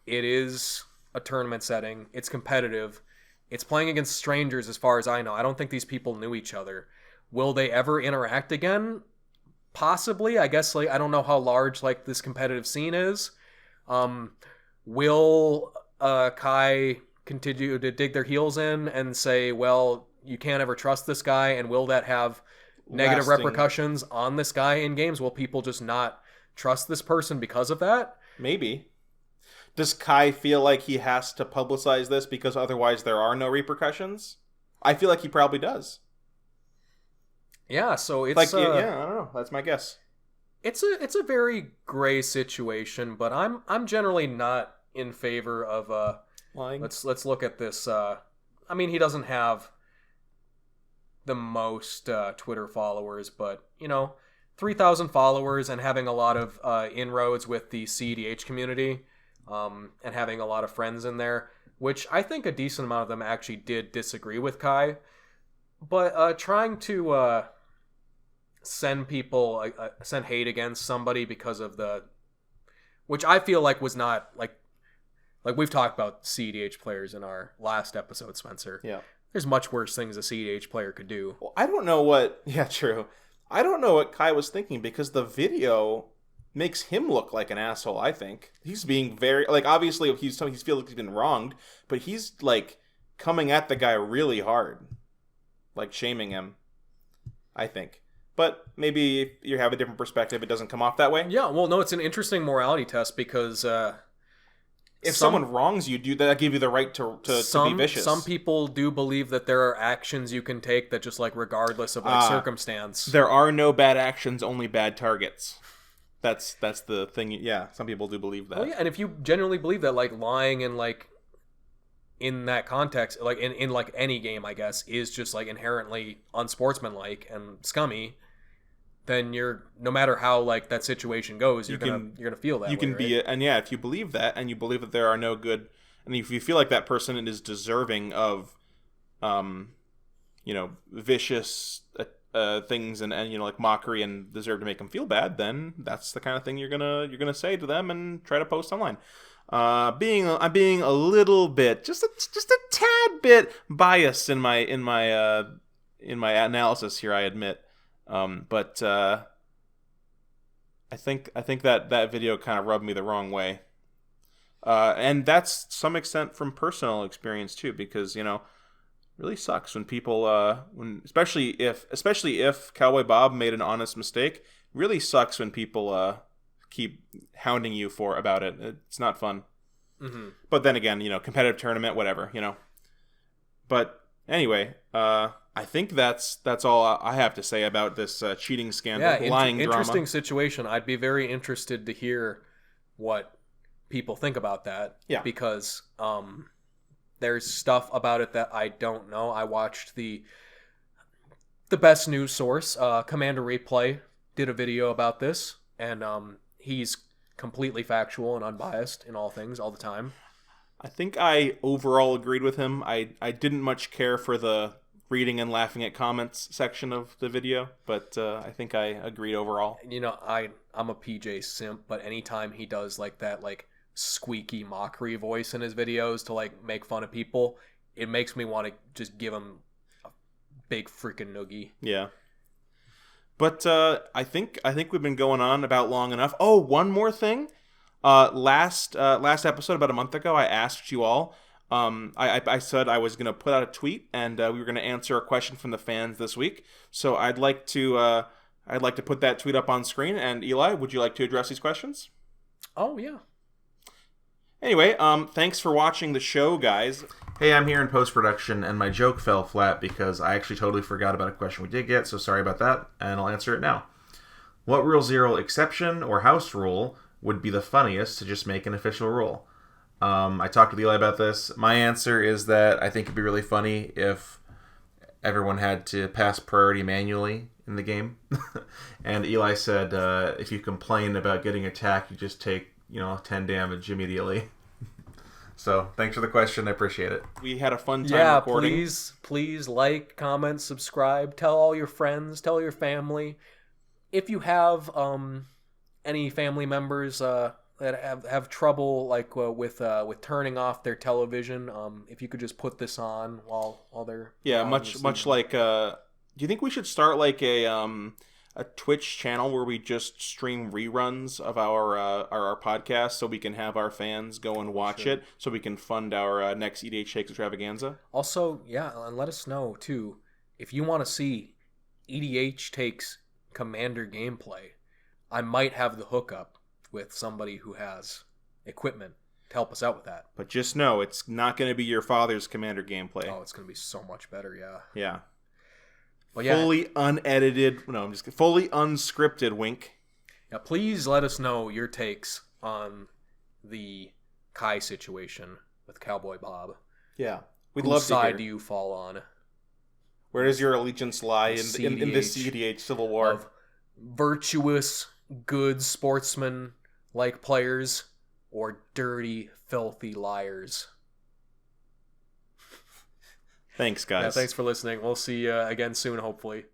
it is a tournament setting. It's competitive. It's playing against strangers as far as I know. I don't think these people knew each other. Will they ever interact again? Possibly. I guess like I don't know how large like this competitive scene is. Will Kai continue to dig their heels in and say, well, you can't ever trust this guy, and will that have negative repercussions on this guy in games? Will people just not trust this person because of that? Maybe. Does Kai feel like he has to publicize this because otherwise there are no repercussions? I feel like he probably does. Yeah, so it's like I don't know. That's my guess. It's a very gray situation, but I'm generally not in favor of lying. Let's look at this. I mean, he doesn't have the most Twitter followers, but 3,000 followers and having a lot of inroads with the CEDH community, and having a lot of friends in there, which I think a decent amount of them actually did disagree with Kai, but trying to send hate against somebody because of which I feel like was not like we've talked about CEDH players in our last episode, Spencer. Yeah. There's much worse things a CEDH player could do. Well, I don't know what... Yeah, true. I don't know what Kai was thinking because the video makes him look like an asshole, I think. He's being very... Like, obviously, he feels like he's been wronged, but he's, like, coming at the guy really hard. Like, shaming him, I think. But maybe if you have a different perspective, it doesn't come off that way. Yeah, well, no, it's an interesting morality test because... if someone wrongs you, that give you the right to be vicious. Some people do believe that there are actions you can take that just like regardless of like circumstance. There are no bad actions, only bad targets. That's the thing. Yeah, some people do believe that. Oh yeah, and if you genuinely believe that like lying and like in that context, like in like any game, I guess, is just like inherently unsportsmanlike and scummy, then you're, no matter how like that situation goes, you're gonna feel that. You can be, and yeah, if you believe that, and you believe that there are no good, and if you feel like that person is deserving of, vicious things and like mockery and deserve to make them feel bad, then that's the kind of thing you're gonna say to them and try to post online. I'm being a little bit, just a tad bit biased in my analysis here, I admit. But I think that video kind of rubbed me the wrong way. And that's to some extent from personal experience too, because, really sucks when people when especially if Cowboy Bob made an honest mistake. Really sucks when people keep hounding you about it. It's not fun. Mm-hmm. But then again, competitive tournament, whatever, But anyway, I think that's all I have to say about this cheating scandal, lying interesting drama. situation. I'd be very interested to hear what people think about that. Yeah. Because there's stuff about it that I don't know. I watched the best news source, Commander Replay, did a video about this, and he's completely factual and unbiased in all things, all the time. I think I overall agreed with him. I didn't much care for the reading and laughing at comments section of the video, but I think I agreed overall. I'm a PJ simp, but anytime he does like that squeaky mockery voice in his videos to make fun of people, it makes me want to just give him a big freaking noogie. Yeah. But I think we've been going on about long enough. Oh, one more thing. Last episode about a month ago, I asked you all. I said I was going to put out a tweet, and we were going to answer a question from the fans this week. So I'd like to put that tweet up on screen. And Eli, would you like to address these questions? Oh yeah. Anyway, thanks for watching the show, guys. Hey, I'm here in post-production, and my joke fell flat because I actually totally forgot about a question we did get, so sorry about that, and I'll answer it now. What Rule 0 exception or house rule would be the funniest to just make an official rule? I talked with Eli about this. My answer is that I think it'd be really funny if everyone had to pass priority manually in the game. And Eli said if you complain about getting attacked, you just take 10 damage immediately. So, thanks for the question. I appreciate it. We had a fun time recording. Yeah, please like, comment, subscribe. Tell all your friends. Tell your family. If you have any family members that have trouble with turning off their television, if you could just put this on while they're much like. Do you think we should start like a Twitch channel where we just stream reruns of our podcast so we can have our fans go and watch it so we can fund our next EDH Takes extravaganza? Also, and let us know, too, if you want to see EDH Takes Commander gameplay. I might have the hookup with somebody who has equipment to help us out with that. But just know, it's not going to be your father's Commander gameplay. Oh, it's going to be so much better, yeah. Yeah. Well, fully unedited. No, I'm just fully unscripted. Wink. Yeah, please let us know your takes on the Kai situation with Cowboy Bob. Yeah, we'd Whose love to side hear. do you fall on? Where does your allegiance lie in the CEDH Civil War? Of virtuous, good sportsmen-like players, or dirty, filthy liars? Thanks, guys. Yeah, thanks for listening. We'll see you again soon, hopefully.